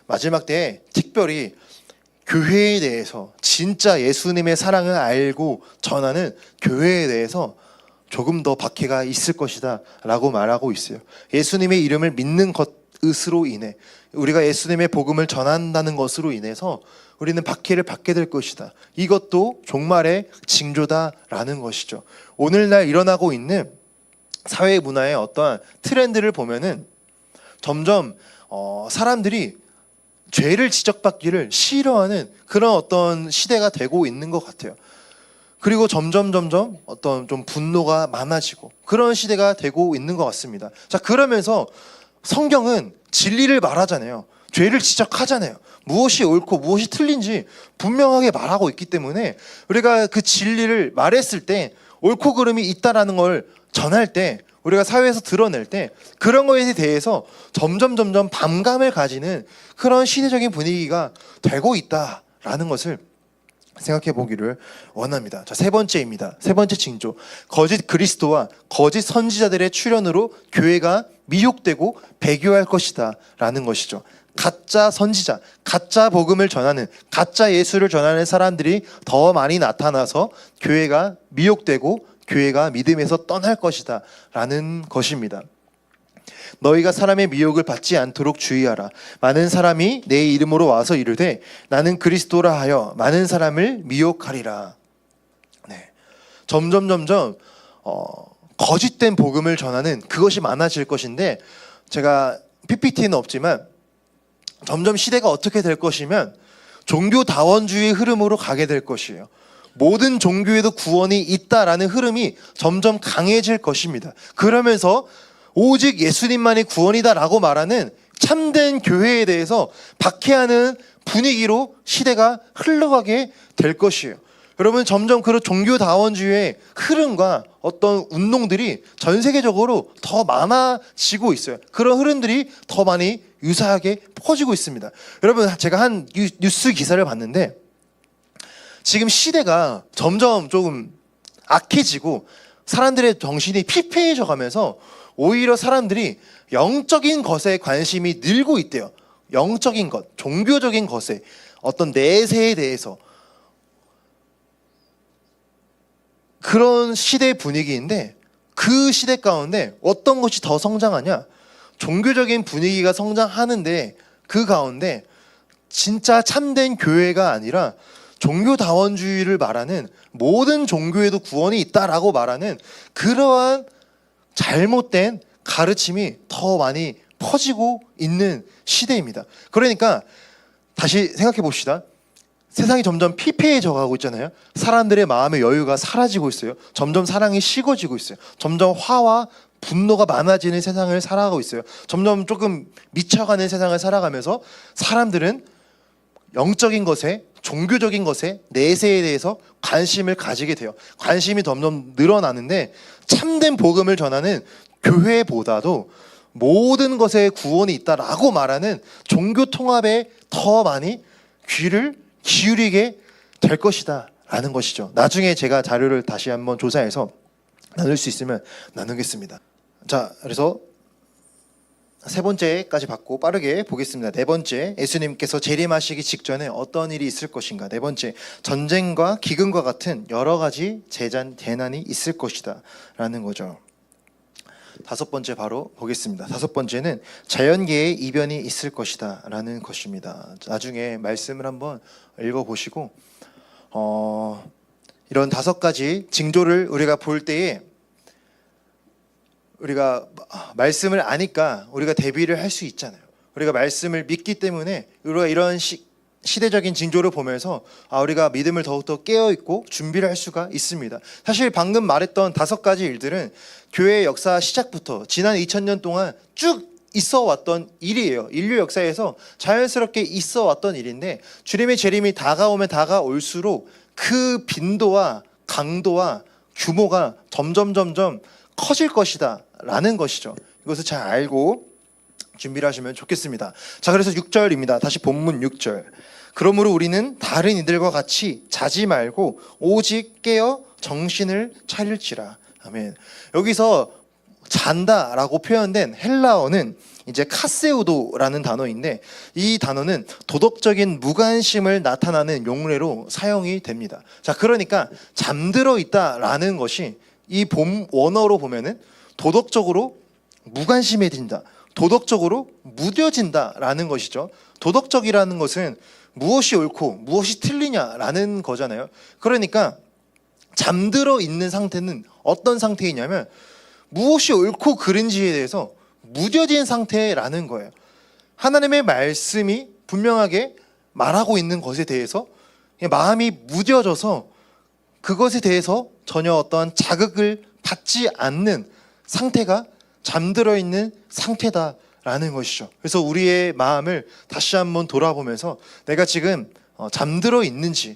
D: 마지막 때에 특별히 교회에 대해서, 진짜 예수님의 사랑을 알고 전하는 교회에 대해서 조금 더 박해가 있을 것이다 라고 말하고 있어요. 예수님의 이름을 믿는 것으로 인해, 우리가 예수님의 복음을 전한다는 것으로 인해서 우리는 박해를 받게 될 것이다. 이것도 종말의 징조다라는 것이죠. 오늘날 일어나고 있는 사회 문화의 어떠한 트렌드를 보면은 점점 사람들이 죄를 지적받기를 싫어하는 그런 어떤 시대가 되고 있는 것 같아요. 그리고 점점 어떤 좀 분노가 많아지고 그런 시대가 되고 있는 것 같습니다. 자, 그러면서 성경은 진리를 말하잖아요. 죄를 지적하잖아요. 무엇이 옳고 무엇이 틀린지 분명하게 말하고 있기 때문에 우리가 그 진리를 말했을 때, 옳고 그름이 있다라는 걸 전할 때, 우리가 사회에서 드러낼 때 그런 거에 대해서 점점 반감을 가지는 그런 시대적인 분위기가 되고 있다라는 것을 생각해 보기를 원합니다. 자, 세 번째입니다. 세 번째 징조. 거짓 그리스도와 거짓 선지자들의 출현으로 교회가 미혹되고 배교할 것이다 라는 것이죠. 가짜 선지자, 가짜 복음을 전하는, 가짜 예수를 전하는 사람들이 더 많이 나타나서 교회가 미혹되고 교회가 믿음에서 떠날 것이다 라는 것입니다. 너희가 사람의 미혹을 받지 않도록 주의하라. 많은 사람이 내 이름으로 와서 이르되 나는 그리스도라 하여 많은 사람을 미혹하리라. 네, 점점 거짓된 복음을 전하는 그것이 많아질 것인데, 제가 PPT는 없지만 점점 시대가 어떻게 될 것이면 종교다원주의 흐름으로 가게 될 것이에요. 모든 종교에도 구원이 있다라는 흐름이 점점 강해질 것입니다. 그러면서 오직 예수님만이 구원이다라고 말하는 참된 교회에 대해서 박해하는 분위기로 시대가 흘러가게 될 것이에요. 여러분, 점점 그런 종교다원주의의 흐름과 어떤 운동들이 전 세계적으로 더 많아지고 있어요. 그런 흐름들이 더 많이 유사하게 퍼지고 있습니다. 여러분, 제가 한 뉴스 기사를 봤는데, 지금 시대가 점점 조금 악해지고 사람들의 정신이 피폐해져 가면서 오히려 사람들이 영적인 것에 관심이 늘고 있대요. 영적인 것, 종교적인 것에 어떤 내세에 대해서 그런 시대 분위기인데 그 시대 가운데 어떤 것이 더 성장하냐? 종교적인 분위기가 성장하는데 그 가운데 진짜 참된 교회가 아니라 종교다원주의를 말하는 모든 종교에도 구원이 있다라고 말하는 그러한 잘못된 가르침이 더 많이 퍼지고 있는 시대입니다. 그러니까 다시 생각해 봅시다. 세상이 점점 피폐해져 가고 있잖아요. 사람들의 마음의 여유가 사라지고 있어요. 점점 사랑이 식어지고 있어요. 점점 화와 분노가 많아지는 세상을 살아가고 있어요. 점점 조금 미쳐가는 세상을 살아가면서 사람들은 영적인 것에, 종교적인 것에, 내세에 대해서 관심을 가지게 돼요. 관심이 점점 늘어나는데 참된 복음을 전하는 교회보다도 모든 것에 구원이 있다라고 말하는 종교 통합에 더 많이 귀를 기울이게 될 것이다 라는 것이죠. 나중에 제가 자료를 다시 한번 조사해서 나눌 수 있으면 나누겠습니다. 자, 그래서 세 번째까지 받고 빠르게 보겠습니다. 네 번째, 예수님께서 재림하시기 직전에 어떤 일이 있을 것인가. 네 번째, 전쟁과 기근과 같은 여러 가지 재난이 있을 것이다 라는 거죠. 다섯 번째 바로 보겠습니다. 다섯 번째는 자연계의 이변이 있을 것이다 라는 것입니다. 나중에 말씀을 한번 읽어보시고 이런 다섯 가지 징조를 우리가 볼 때에 우리가 말씀을 아니까 우리가 대비를 할 수 있잖아요. 우리가 말씀을 믿기 때문에 우리가 이런 시대적인 징조를 보면서 우리가 믿음을 더욱더 깨어있고 준비를 할 수가 있습니다. 사실 방금 말했던 다섯 가지 일들은 교회의 역사 시작부터 지난 2000년 동안 쭉 있어 왔던 일이에요. 인류 역사에서 자연스럽게 있어 왔던 일인데 주님의 재림이 다가오면 다가올수록 그 빈도와 강도와 규모가 점점 커질 것이다 라는 것이죠. 이것을 잘 알고 준비를 하시면 좋겠습니다. 자, 그래서 6절입니다. 다시 본문 6절. 그러므로 우리는 다른 이들과 같이 자지 말고 오직 깨어 정신을 차릴지라. 아멘. 여기서 잔다라고 표현된 헬라어는 이제 카세우도라는 단어인데 이 단어는 도덕적인 무관심을 나타나는 용례로 사용이 됩니다. 자, 그러니까 잠들어 있다라는 것이 이 본 원어로 보면은 도덕적으로 무관심해진다, 도덕적으로 무뎌진다라는 것이죠. 도덕적이라는 것은 무엇이 옳고 무엇이 틀리냐라는 거잖아요. 그러니까 잠들어 있는 상태는 어떤 상태이냐면 무엇이 옳고 그른지에 대해서 무뎌진 상태라는 거예요. 하나님의 말씀이 분명하게 말하고 있는 것에 대해서 마음이 무뎌져서 그것에 대해서 전혀 어떤 자극을 받지 않는 상태가 잠들어 있는 상태다라는 것이죠. 그래서 우리의 마음을 다시 한번 돌아보면서 내가 지금 잠들어 있는지,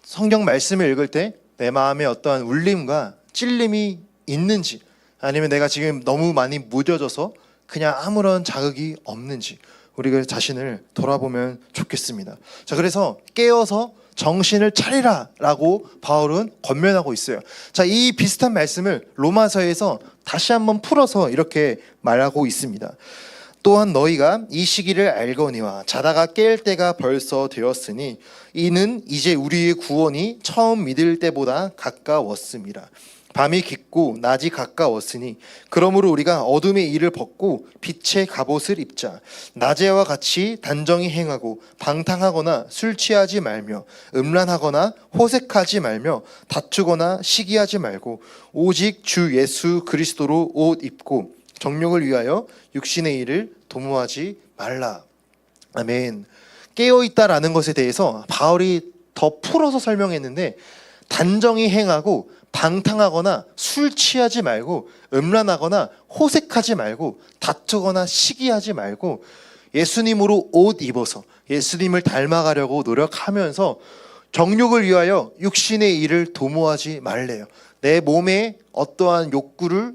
D: 성경 말씀을 읽을 때 내 마음에 어떠한 울림과 찔림이 있는지, 아니면 내가 지금 너무 많이 무뎌져서 그냥 아무런 자극이 없는지 우리가 자신을 돌아보면 좋겠습니다. 자, 그래서 깨어서 정신을 차리라 라고 바울은 권면하고 있어요. 자, 이 비슷한 말씀을 로마서에서 다시 한번 풀어서 이렇게 말하고 있습니다. 또한 너희가 이 시기를 알거니와 자다가 깰 때가 벌써 되었으니 이는 이제 우리의 구원이 처음 믿을 때보다 가까웠음이라. 밤이 깊고 낮이 가까웠으니 그러므로 우리가 어둠의 일을 벗고 빛의 갑옷을 입자. 낮에와 같이 단정히 행하고 방탕하거나 술 취하지 말며 음란하거나 호색하지 말며 다투거나 시기하지 말고 오직 주 예수 그리스도로 옷 입고 정욕을 위하여 육신의 일을 도모하지 말라. 아멘. 깨어있다라는 것에 대해서 바울이 더 풀어서 설명했는데 단정히 행하고 방탕하거나 술 취하지 말고 음란하거나 호색하지 말고 다투거나 시기하지 말고 예수님으로 옷 입어서 예수님을 닮아가려고 노력하면서 정욕을 위하여 육신의 일을 도모하지 말래요. 내 몸에 어떠한 욕구를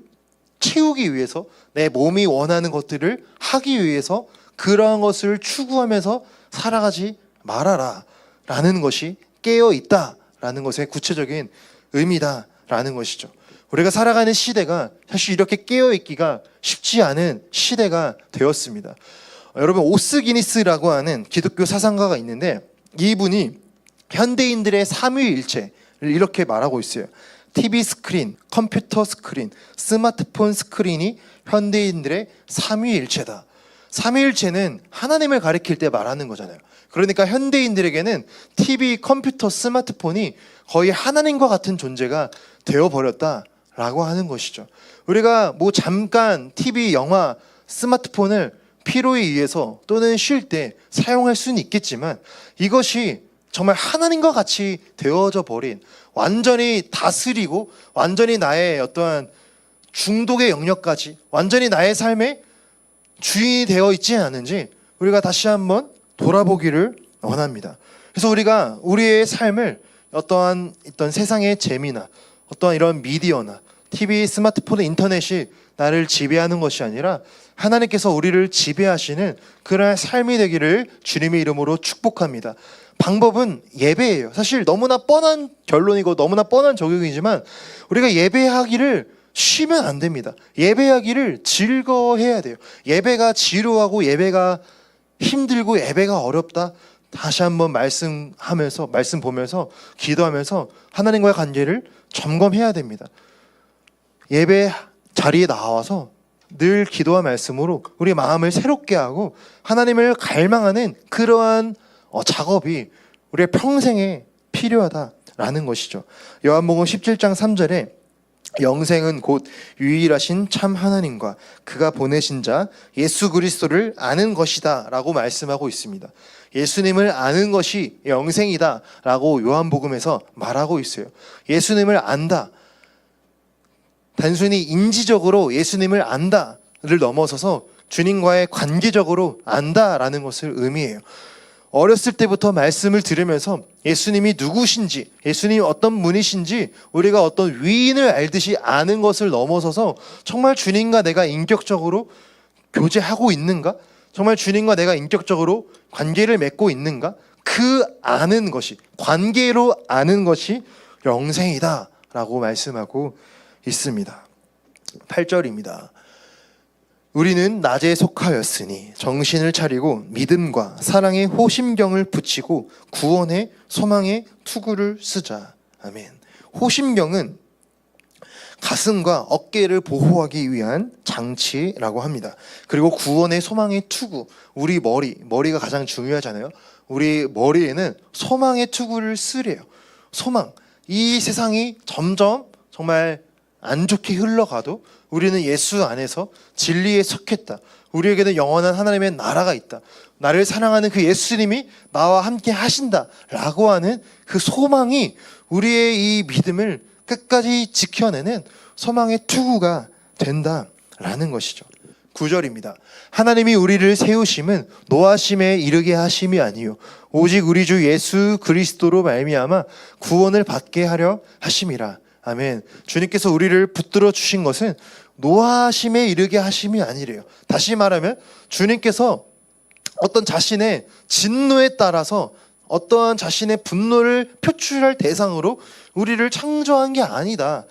D: 채우기 위해서, 내 몸이 원하는 것들을 하기 위해서 그러한 것을 추구하면서 살아가지 말아라 라는 것이 깨어있다 라는 것의 구체적인 의미다라는 것이죠. 우리가 살아가는 시대가 사실 이렇게 깨어있기가 쉽지 않은 시대가 되었습니다. 여러분 오스기니스라고 하는 기독교 사상가가 있는데 이분이 현대인들의 삼위일체를 이렇게 말하고 있어요. TV 스크린, 컴퓨터 스크린, 스마트폰 스크린이 현대인들의 삼위일체다. 삼위일체는 하나님을 가리킬 때 말하는 거잖아요. 그러니까 현대인들에게는 TV, 컴퓨터, 스마트폰이 거의 하나님과 같은 존재가 되어버렸다라고 하는 것이죠. 우리가 뭐 잠깐 TV, 영화, 스마트폰을 필요에 의해서 또는 쉴 때 사용할 수는 있겠지만 이것이 정말 하나님과 같이 되어져 버린, 완전히 다스리고 완전히 나의 어떠한 중독의 영역까지 완전히 나의 삶의 주인이 되어 있지 않은지 우리가 다시 한번 돌아보기를 원합니다. 그래서 우리가 우리의 삶을 어떠한 세상의 재미나 어떠한 이런 미디어나 TV, 스마트폰, 인터넷이 나를 지배하는 것이 아니라 하나님께서 우리를 지배하시는 그런 삶이 되기를 주님의 이름으로 축복합니다. 방법은 예배예요. 사실 너무나 뻔한 결론이고 너무나 뻔한 적용이지만 우리가 예배하기를 쉬면 안 됩니다. 예배하기를 즐거워해야 돼요. 예배가 지루하고 예배가 힘들고 예배가 어렵다. 다시 한번 말씀 보면서 기도하면서 하나님과의 관계를 점검해야 됩니다. 예배 자리에 나와서 늘 기도와 말씀으로 우리 마음을 새롭게 하고 하나님을 갈망하는 그러한 작업이 우리의 평생에 필요하다라는 것이죠. 요한복음 17장 3절에 영생은 곧 유일하신 참 하나님과 그가 보내신 자 예수 그리스도를 아는 것이다 라고 말씀하고 있습니다. 예수님을 아는 것이 영생이다 라고 요한복음에서 말하고 있어요. 예수님을 안다, 단순히 인지적으로 예수님을 안다를 넘어서서 주님과의 관계적으로 안다라는 것을 의미해요. 어렸을 때부터 말씀을 들으면서 예수님이 누구신지, 예수님이 어떤 분이신지 우리가 어떤 위인을 알듯이 아는 것을 넘어서서 정말 주님과 내가 인격적으로 교제하고 있는가? 정말 주님과 내가 인격적으로 관계를 맺고 있는가? 그 아는 것이, 관계로 아는 것이 영생이다 라고 말씀하고 있습니다. 8절입니다. 우리는 낮에 속하였으니 정신을 차리고 믿음과 사랑의 호심경을 붙이고 구원의 소망의 투구를 쓰자. 아멘. 호심경은 가슴과 어깨를 보호하기 위한 장치라고 합니다. 그리고 구원의 소망의 투구, 우리 머리가 가장 중요하잖아요. 우리 머리에는 소망의 투구를 쓰래요. 소망, 이 세상이 점점 정말 안 좋게 흘러가도 우리는 예수 안에서 진리에 속했다. 우리에게는 영원한 하나님의 나라가 있다. 나를 사랑하는 그 예수님이 나와 함께 하신다 라고 하는 그 소망이 우리의 이 믿음을 끝까지 지켜내는 소망의 투구가 된다라는 것이죠. 9절입니다. 하나님이 우리를 세우심은 노하심에 이르게 하심이 아니요 오직 우리 주 예수 그리스도로 말미암아 구원을 받게 하려 하심이라. 아멘. 주님께서 우리를 붙들어 주신 것은 노하심에 이르게 하심이 아니래요. 다시 말하면 주님께서 어떤 자신의 진노에 따라서 어떠한 자신의 분노를 표출할 대상으로 우리를 창조한 게 아니다.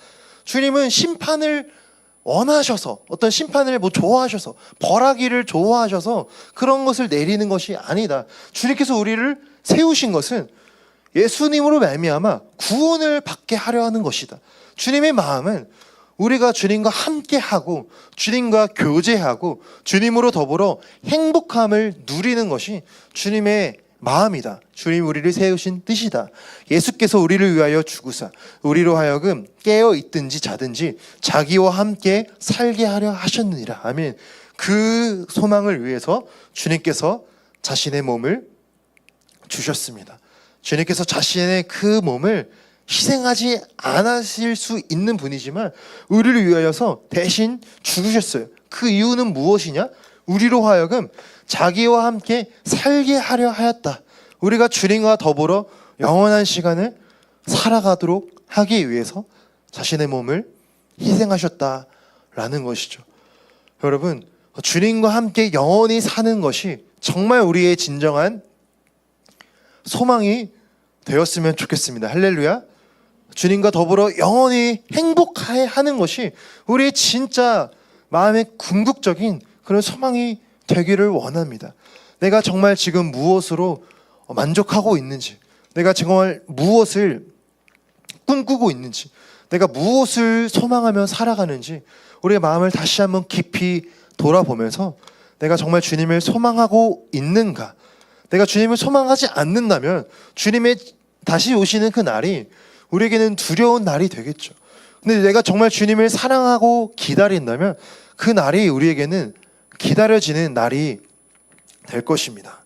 D: 주님은 심판을 원하셔서, 어떤 심판을 좋아하셔서, 벌하기를 좋아하셔서 그런 것을 내리는 것이 아니다. 주님께서 우리를 세우신 것은 예수님으로 말미암아 구원을 받게 하려 하는 것이다. 주님의 마음은 우리가 주님과 함께하고 주님과 교제하고 주님으로 더불어 행복함을 누리는 것이 주님의 마음이다. 주님 우리를 세우신 뜻이다. 예수께서 우리를 위하여 죽으사 우리로 하여금 깨어 있든지 자든지 자기와 함께 살게 하려 하셨느니라. 아멘. 그 소망을 위해서 주님께서 자신의 몸을 주셨습니다. 주님께서 자신의 그 몸을 희생하지 않으실 수 있는 분이지만 우리를 위하여서 대신 죽으셨어요. 그 이유는 무엇이냐? 우리로 하여금 자기와 함께 살게 하려 하였다. 우리가 주님과 더불어 영원한 시간을 살아가도록 하기 위해서 자신의 몸을 희생하셨다라는 것이죠. 여러분, 주님과 함께 영원히 사는 것이 정말 우리의 진정한 소망이 되었으면 좋겠습니다. 할렐루야. 주님과 더불어 영원히 행복해 하는 것이 우리의 진짜 마음의 궁극적인 그런 소망이 되기를 원합니다. 내가 정말 지금 무엇으로 만족하고 있는지, 내가 정말 무엇을 꿈꾸고 있는지, 내가 무엇을 소망하며 살아가는지 우리의 마음을 다시 한번 깊이 돌아보면서 내가 정말 주님을 소망하고 있는가? 내가 주님을 소망하지 않는다면 주님의 다시 오시는 그 날이 우리에게는 두려운 날이 되겠죠. 근데 내가 정말 주님을 사랑하고 기다린다면 그 날이 우리에게는 기다려지는 날이 될 것입니다.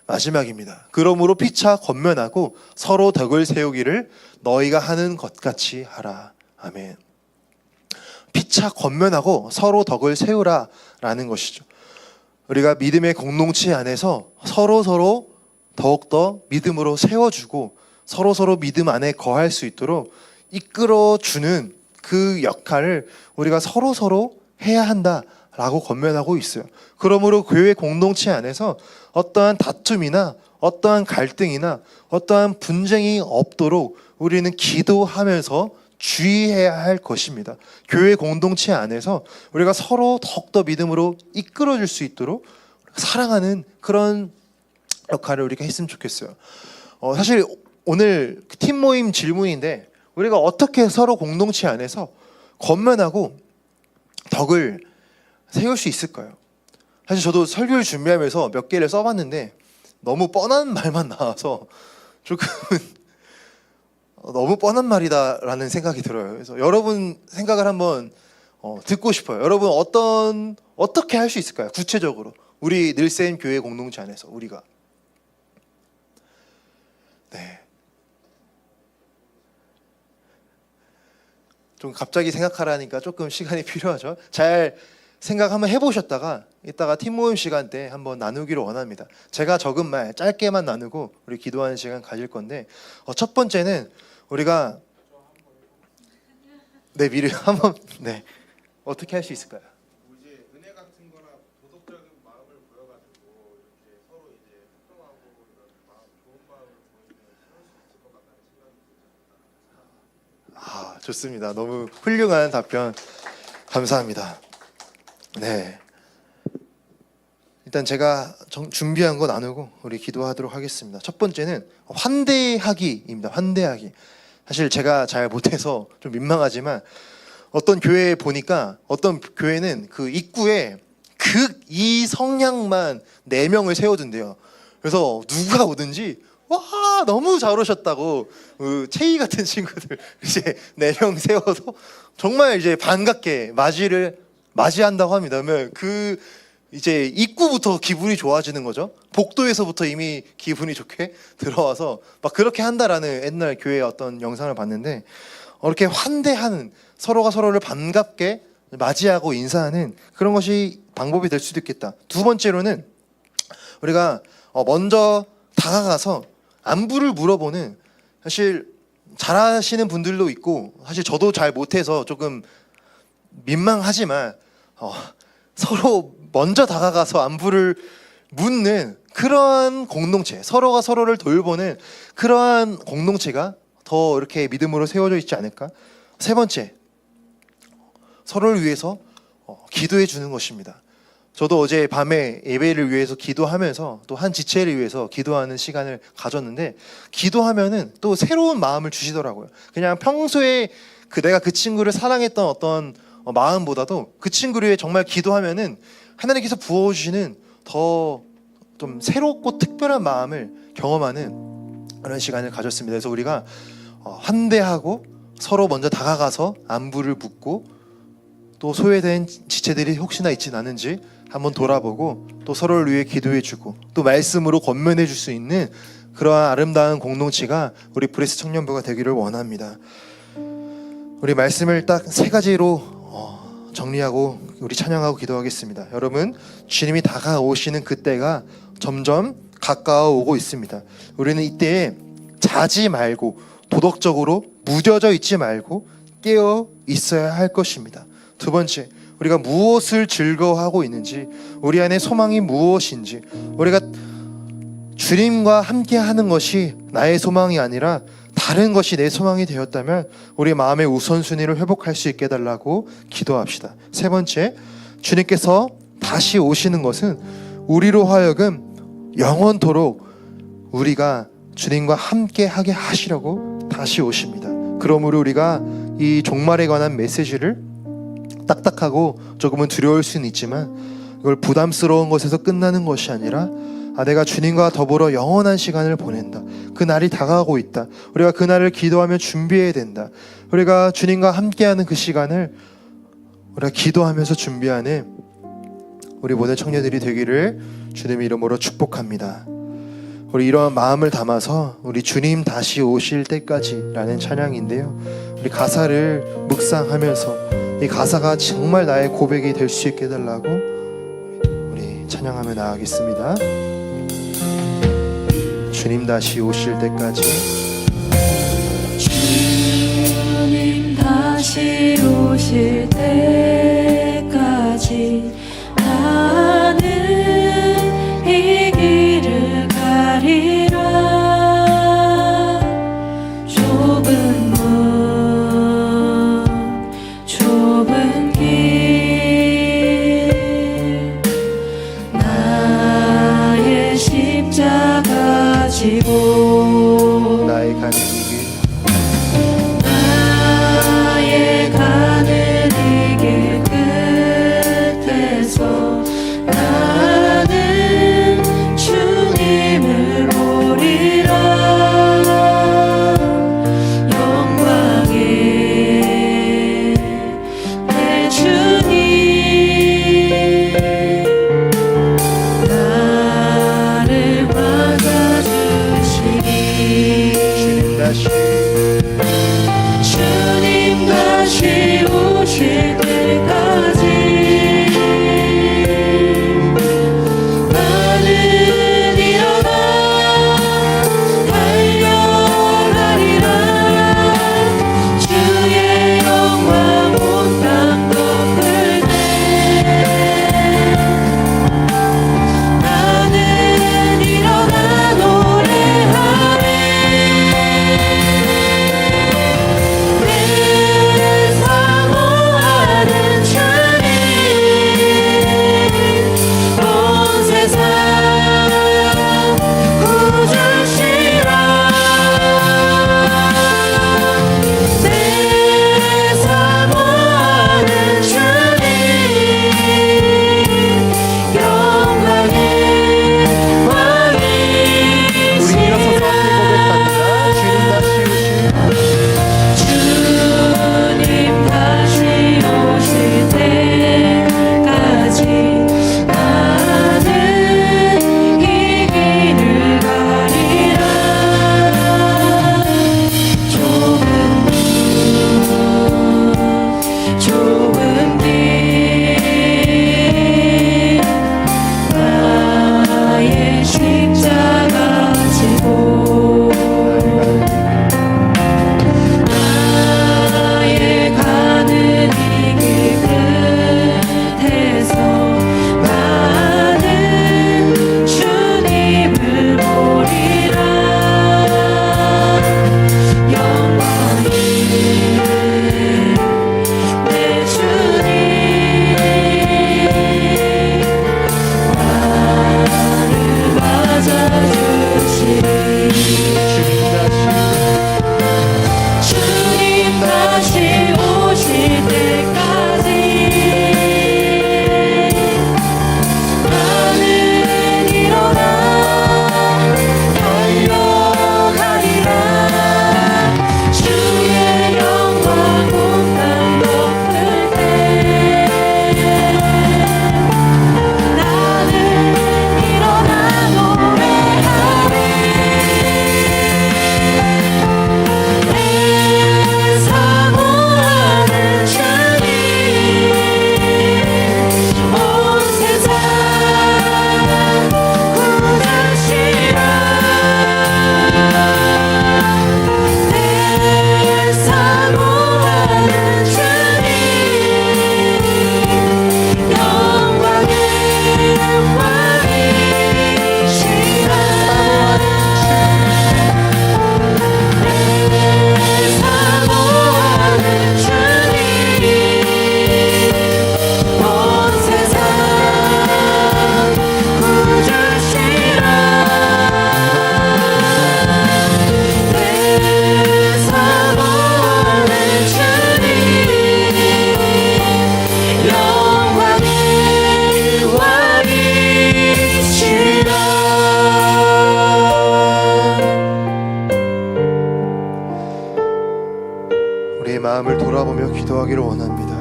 D: 마지막입니다. 그러므로 피차 권면하고 서로 덕을 세우기를 너희가 하는 것 같이 하라. 아멘. 피차 권면하고 서로 덕을 세우라 라는 것이죠. 우리가 믿음의 공동체 안에서 서로 더욱더 믿음으로 세워주고 서로 믿음 안에 거할 수 있도록 이끌어주는 그 역할을 우리가 서로 해야 한다라고 권면하고 있어요. 그러므로 교회 공동체 안에서 어떠한 다툼이나 어떠한 갈등이나 어떠한 분쟁이 없도록 우리는 기도하면서 주의해야 할 것입니다. 교회 공동체 안에서 우리가 서로 더욱더 믿음으로 이끌어줄 수 있도록 사랑하는 그런 역할을 우리가 했으면 좋겠어요. 사실 오늘 팀 모임 질문인데 우리가 어떻게 서로 공동체 안에서 권면하고 덕을 세울 수 있을까요? 사실 저도 설교를 준비하면서 몇 개를 써봤는데 너무 뻔한 말만 나와서 조금은 너무 뻔한 말이다라는 생각이 들어요. 그래서 여러분 생각을 한번 듣고 싶어요. 여러분 어떻게 할 수 있을까요? 구체적으로 우리 늘쌤 교회 공동체 안에서 우리가 좀 갑자기 생각하라니까 조금 시간이 필요하죠. 잘 생각 한번 해보셨다가 이따가 팀 모임 시간 때 한번 나누기를 원합니다. 제가 적은 말 짧게만 나누고 우리 기도하는 시간 가질 건데 첫 번째는 우리가 미리 한번 어떻게 할 수 있을까요?
E: 이제 은혜 같은 거나 도덕적인 마음을 보여가지고 이렇게 서로 이제 활동하고 이런 마음, 좋은 마음을 보이면 그럴 수 있을 것 같다는 생각이 들지 않을까.
D: 좋습니다. 너무 훌륭한 답변 감사합니다. 네. 일단 제가 준비한 거 나누고 우리 기도하도록 하겠습니다. 첫 번째는 환대하기입니다. 환대하기. 사실 제가 잘 못해서 좀 민망하지만 어떤 교회에 보니까 어떤 교회는 그 입구에 이 성향만 4명을 세워둔대요. 그래서 누가 오든지 와 너무 잘 오셨다고 그 체이 같은 친구들 이제 4명 세워서 정말 이제 반갑게 맞이한다고 합니다. 그러면 그 이제 입구부터 기분이 좋아지는 거죠. 복도에서부터 이미 기분이 좋게 들어와서 막 그렇게 한다라는 옛날 교회의 어떤 영상을 봤는데 이렇게 환대하는 서로가 서로를 반갑게 맞이하고 인사하는 그런 것이 방법이 될 수도 있겠다. 두 번째로는 우리가 먼저 다가가서 안부를 물어보는 사실 잘하시는 분들도 있고 사실 저도 잘 못해서 조금 민망하지만 서로 먼저 다가가서 안부를 묻는 그러한 공동체, 서로가 서로를 돌보는 그러한 공동체가 더 이렇게 믿음으로 세워져 있지 않을까? 세 번째, 서로를 위해서 기도해 주는 것입니다. 저도 어제 밤에 예배를 위해서 기도하면서 또 한 지체를 위해서 기도하는 시간을 가졌는데 기도하면은 또 새로운 마음을 주시더라고요. 그냥 평소에 내가 그 친구를 사랑했던 어떤 마음보다도 그 친구를 위해 정말 기도하면은 하나님께서 부어주시는 더 좀 새롭고 특별한 마음을 경험하는 그런 시간을 가졌습니다. 그래서 우리가 환대하고 서로 먼저 다가가서 안부를 묻고 또 소외된 지체들이 혹시나 있진 않은지 한번 돌아보고 또 서로를 위해 기도해주고 또 말씀으로 권면해 줄 수 있는 그러한 아름다운 공동체가 우리 브레스 청년부가 되기를 원합니다. 우리 말씀을 딱 3가지로 정리하고 우리 찬양하고 기도하겠습니다. 여러분, 주님이 다가오시는 그때가 점점 가까워 오고 있습니다. 우리는 이때에 자지 말고 도덕적으로 무뎌져 있지 말고 깨어 있어야 할 것입니다. 두 번째, 우리가 무엇을 즐거워하고 있는지, 우리 안에 소망이 무엇인지, 우리가 주님과 함께 하는 것이 나의 소망이 아니라 다른 것이 내 소망이 되었다면 우리 마음의 우선순위를 회복할 수 있게 해달라고 기도합시다. 세 번째, 주님께서 다시 오시는 것은 우리로 하여금 영원토록 우리가 주님과 함께 하게 하시려고 다시 오십니다. 그러므로 우리가 이 종말에 관한 메시지를 딱딱하고 조금은 두려울 수는 있지만 이걸 부담스러운 것에서 끝나는 것이 아니라 내가 주님과 더불어 영원한 시간을 보낸다. 그 날이 다가오고 있다. 우리가 그 날을 기도하며 준비해야 된다. 우리가 주님과 함께하는 그 시간을 우리가 기도하면서 준비하는 우리 모든 청년들이 되기를 주님의 이름으로 축복합니다. 우리 이러한 마음을 담아서 우리 주님 다시 오실 때까지라는 찬양인데요, 우리 가사를 묵상하면서 이 가사가 정말 나의 고백이 될 수 있게 해달라고 우리 찬양하며 나아가겠습니다. 주님 다시 오실 때까지,
C: 주님 다시 오실 때까지 나는 이 길을 가리라. 좁은 문 좁은 길 나의 십자가 지고
D: 나의 가는 이 길,
C: 나의 가는 이 길 끝에서 나는 주님을 보리라. 영광의 내 주님 나를 받아주시니
D: 주님 다시 마음을 돌아보며 기도하기를 원합니다.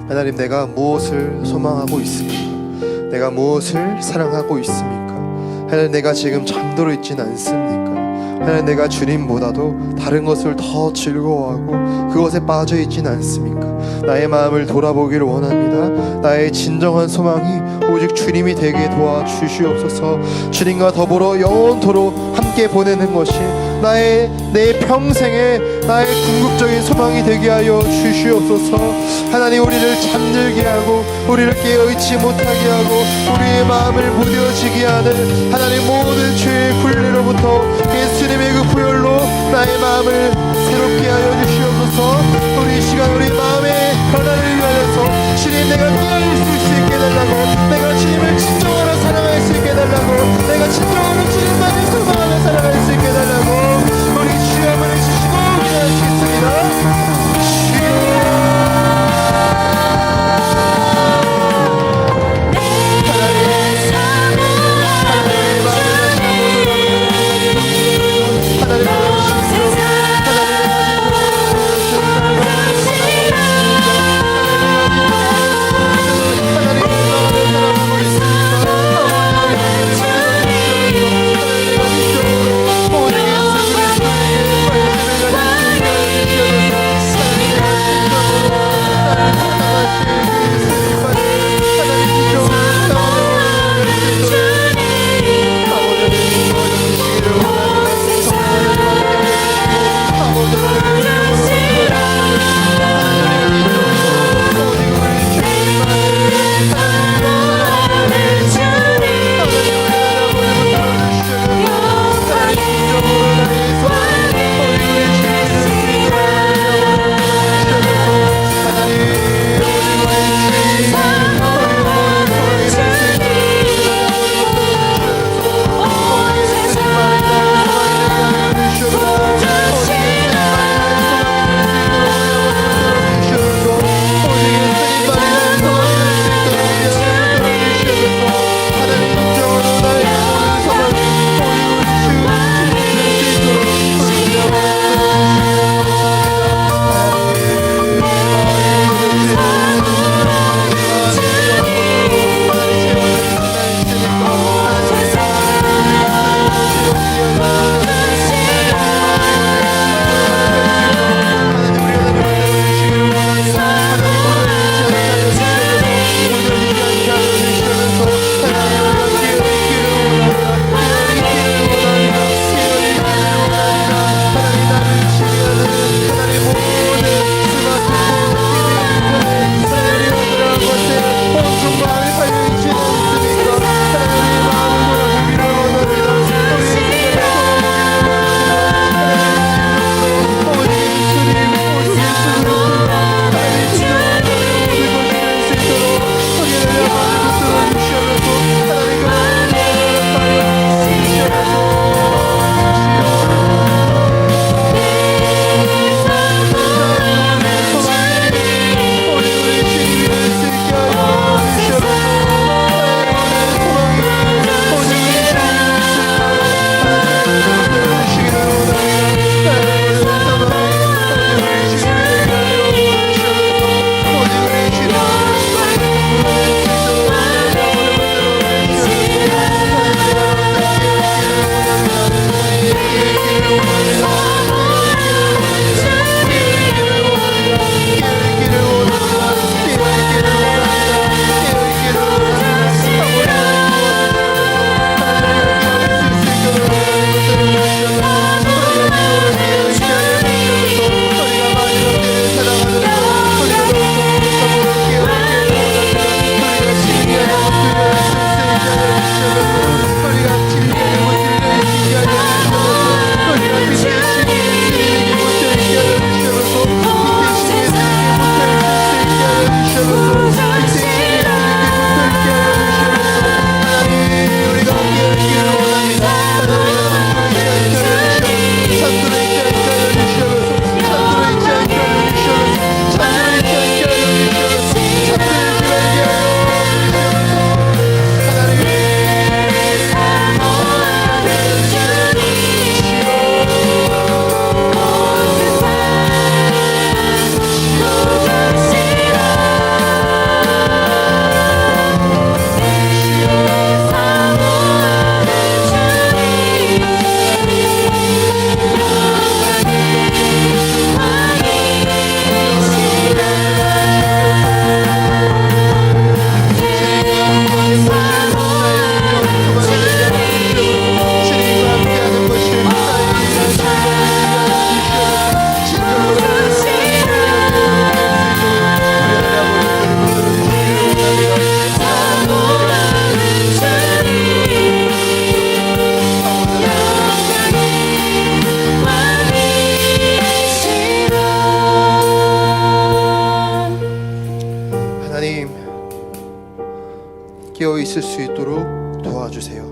D: 하나님, 내가 무엇을 소망하고 있습니까? 내가 무엇을 사랑하고 있습니까? 하나님, 내가 지금 잠들어 있진 않습니까? 하나님, 내가 주님보다도 다른 것을 더 즐거워하고 그것에 빠져 있진 않습니까? 나의 마음을 돌아보기를 원합니다. 나의 진정한 소망이 오직 주님이 되게 도와주시옵소서. 주님과 더불어 영원토록 함께 보내는 것이 내 평생의 나의 궁극적인 소망이 되게 하여 주시옵소서. 하나님, 우리를 잠들게 하고 우리를 깨어있지 못하게 하고 우리의 마음을 무뎌지게 하는 하나님 모든 죄의 굴레로부터 예수님의 그 부혈로 나의 마음을 새롭게 하여 주시옵소서. 우리 이 시간 우리 마음의 변화를 위하여서 주님, 내가 깨어있을 수 있게 해달라고, 내가 주님을 진정으로 사랑할 수 있게 해달라고, 내가 진정으로 주님만을 소망하며 살아갈 수 있게 해달라고 우리 주여 한번 해주시고 기도하시겠습니다. 하나님 있도록 도와주세요.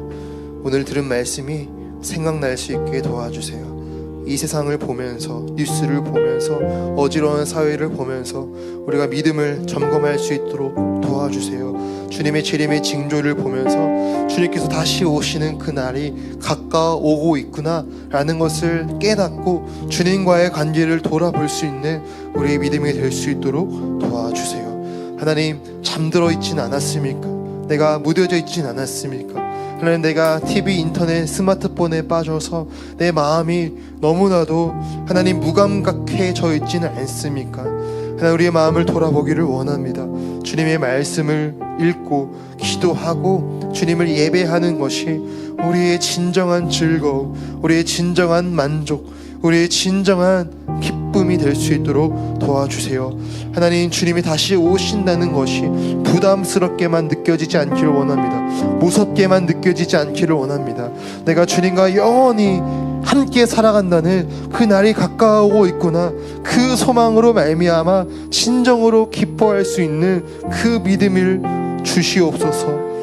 D: 오늘 들은 말씀이 생각날 수 있게 도와주세요. 이 세상을 보면서, 뉴스를 보면서, 어지러운 사회를 보면서 우리가 믿음을 점검할 수 있도록 도와주세요. 주님의 재림의 징조를 보면서 주님께서 다시 오시는 그날이 가까워오고 있구나 라는 것을 깨닫고 주님과의 관계를 돌아볼 수 있는 우리의 믿음이 될 수 있도록 도와주세요. 하나님, 잠들어 있진 않았습니까? 내가 무뎌져 있진 않았습니까? 하나님, 내가 TV, 인터넷, 스마트폰에 빠져서 내 마음이 너무나도 하나님 무감각해져 있지는 않습니까? 하나님, 우리의 마음을 돌아보기를 원합니다. 주님의 말씀을 읽고 기도하고 주님을 예배하는 것이 우리의 진정한 즐거움, 우리의 진정한 만족, 우리의 진정한 기쁨이 될 수 있도록 도와주세요. 하나님, 주님이 다시 오신다는 것이 부담스럽게만 느껴지지 않기를 원합니다. 무섭게만 느껴지지 않기를 원합니다. 내가 주님과 영원히 함께 살아간다는 그 날이 가까워오고 있구나, 그 소망으로 말미암아 진정으로 기뻐할 수 있는 그 믿음을 주시옵소서.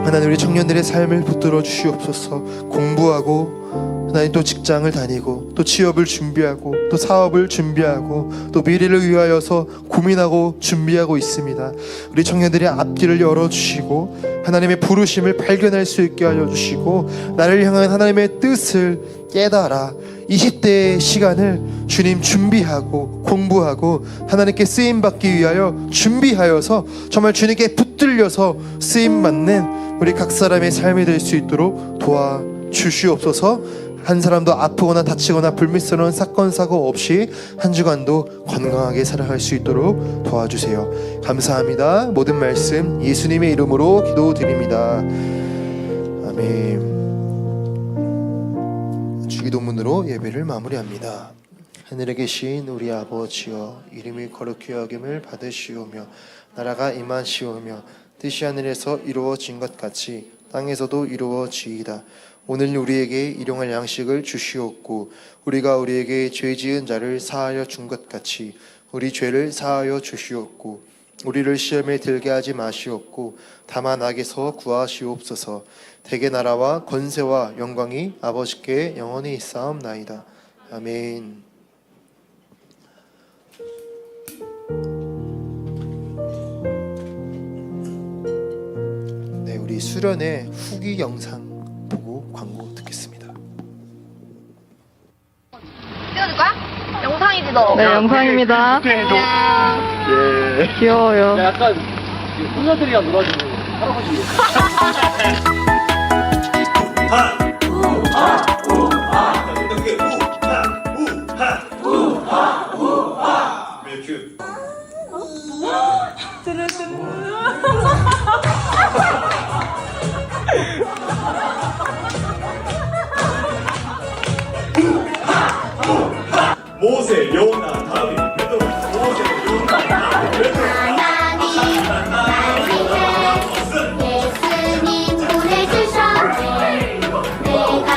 D: 하나님, 우리 청년들의 삶을 붙들어 주시옵소서. 공부하고 하나님, 또 직장을 다니고 또 취업을 준비하고 또 사업을 준비하고 또 미래를 위하여서 고민하고 준비하고 있습니다. 우리 청년들의 앞길을 열어주시고 하나님의 부르심을 발견할 수 있게 하여 주시고 나를 향한 하나님의 뜻을 깨달아 20대의 시간을 주님 준비하고 공부하고 하나님께 쓰임받기 위하여 준비하여서 정말 주님께 붙들려서 쓰임받는 우리 각 사람의 삶이 될 수 있도록 도와주시옵소서. 한 사람도 아프거나 다치거나 불미스러운 사건 사고 없이 한 주간도 건강하게 살아갈 수 있도록 도와주세요. 감사합니다. 모든 말씀 예수님의 이름으로 기도드립니다. 아멘. 주기도문으로 예배를 마무리합니다. 하늘에 계신 우리 아버지여, 이름이 거룩히 여김을 받으시오며 나라가 임하시오며 뜻이 하늘에서 이루어진 것 같이 땅에서도 이루어지이다. 오늘 우리에게 일용할 양식을 주시옵고 우리가 우리에게 죄 지은 자를 사하여 준 것 같이 우리 죄를 사하여 주시옵고 우리를 시험에 들게 하지 마시옵고 다만 악에서 구하시옵소서. 대개 나라와 권세와 영광이 아버지께 영원히 있사옵나이다. 아멘. 네, 우리 수련의 후기 영상 보고 광고 듣겠습니다.
F: 찍어줄 거야? 영상이지 너?
G: 네, 영상입니다. 귀여워요.
H: 약간 소녀들이랑 놀아주는 할아버지.
I: 모세, 요나, 다윗, 베드로. 모세, 요나, 다윗, 베드로.
F: 예수님 보내주셨네. 내가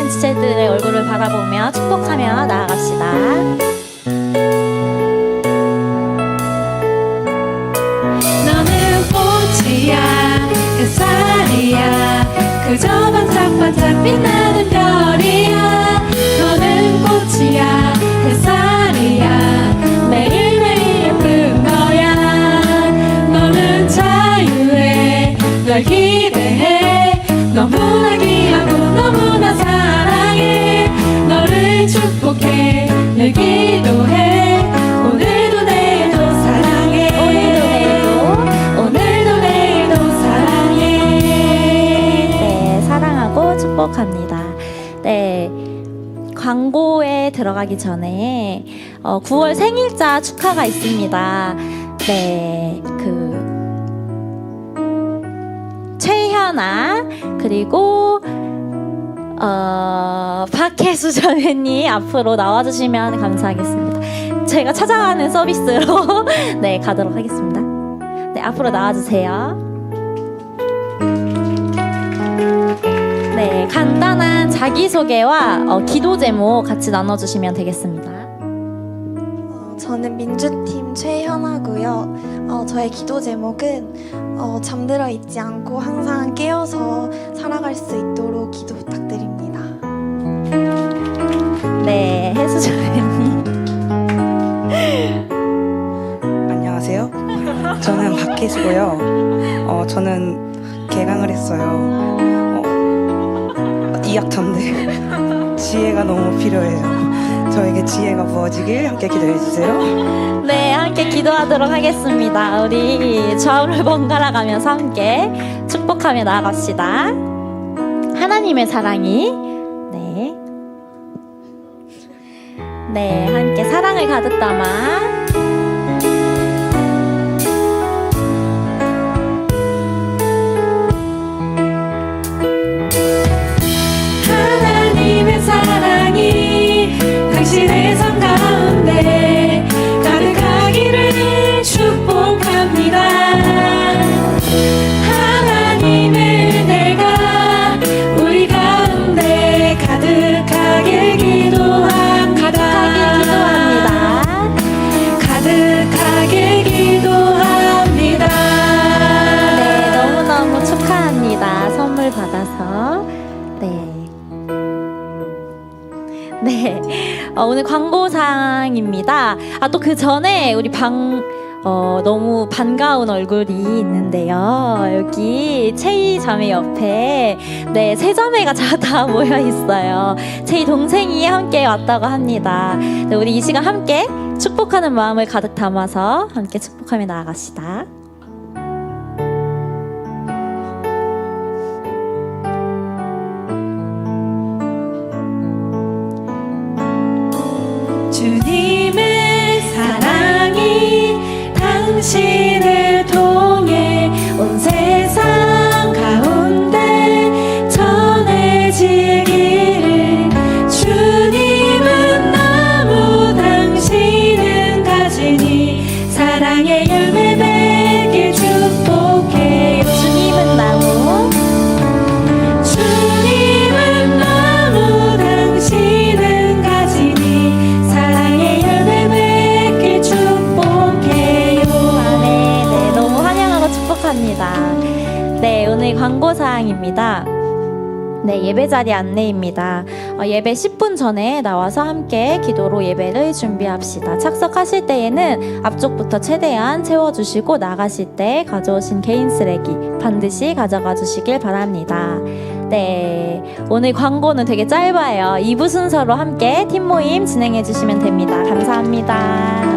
G: 본지체들의 얼굴을 바라보며 축복하며 나아갑시다.
C: 너는 꽃이야 햇살이야 그저 반짝반짝 빛나는 별이야 너는 꽃이야 햇살이야 매일매일 예쁜 거야 너는 자유해 널 기대해 너무나 귀하고 너무나 사랑해 너를 축복해 늘 기도해 오늘도 내일도 사랑해 오늘도 내일도 사랑해.
G: 네, 사랑하고 축복합니다. 네, 광고에 들어가기 전에 9월 생일자 축하가 있습니다. 네, 최현아 그리고 박혜수 전회님 앞으로 나와주시면 감사하겠습니다. 제가 찾아가는 서비스로 네 가도록 하겠습니다. 네, 앞으로 나와주세요. 네, 간단한 자기소개와 기도 제목 같이 나눠주시면 되겠습니다.
J: 저는 민주팀 최현아고요. 저의 기도 제목은 잠들어 있지 않고 항상 깨어서 살아갈 수 있도록 기도 부탁드립니다.
G: 네, 혜수전님.
K: 안녕하세요. 저는 박혜수고요. 저는 개강을 했어요. 2학년인데 지혜가 너무 필요해요. 저에게 지혜가 부어지길 함께 기도해주세요.
G: 네, 함께 기도하도록 하겠습니다. 우리 좌우를 번갈아 가면서 함께 축복하며 나아갑시다. 하나님의 사랑이 네, 함께 사랑을 가득 담아
C: 하나님의 사랑이 당신의 삶 가운데 가득하기를 축복합니다. 하나님의 은혜가 우리 가운데 가득하게 기도합니다. 가득하게 기도합니다.
G: 네, 너무너무 축하합니다. 선물 받아서 네, 오늘 광고상입니다. 또 그 전에 우리 너무 반가운 얼굴이 있는데요. 여기 채희 자매 옆에 네, 세 자매가 다 모여 있어요. 채희 동생이 함께 왔다고 합니다. 네, 우리 이 시간 함께 축복하는 마음을 가득 담아서 함께 축복하며 나아갑시다.
C: 주님의 사랑이 당신을 통해 온 세상 가운데 전해지기를 주님은 나무 당신은 가지니 사랑의 열매 맺길 축복해요.
G: 주님은 나무
C: 주님은 나무 당신은 가지니 사랑의 열매 맺길 축복해요.
G: 네, 너무 환영하고 축복합니다. 네, 오늘 광고사항입니다. 네, 예배 자리 안내입니다. 예배 10분 전에 나와서 함께 기도로 예배를 준비합시다. 착석하실 때에는 앞쪽부터 최대한 채워주시고 나가실 때 가져오신 개인 쓰레기 반드시 가져가 주시길 바랍니다. 네, 오늘 광고는 되게 짧아요. 2부 순서로 함께 팀 모임 진행해 주시면 됩니다. 감사합니다.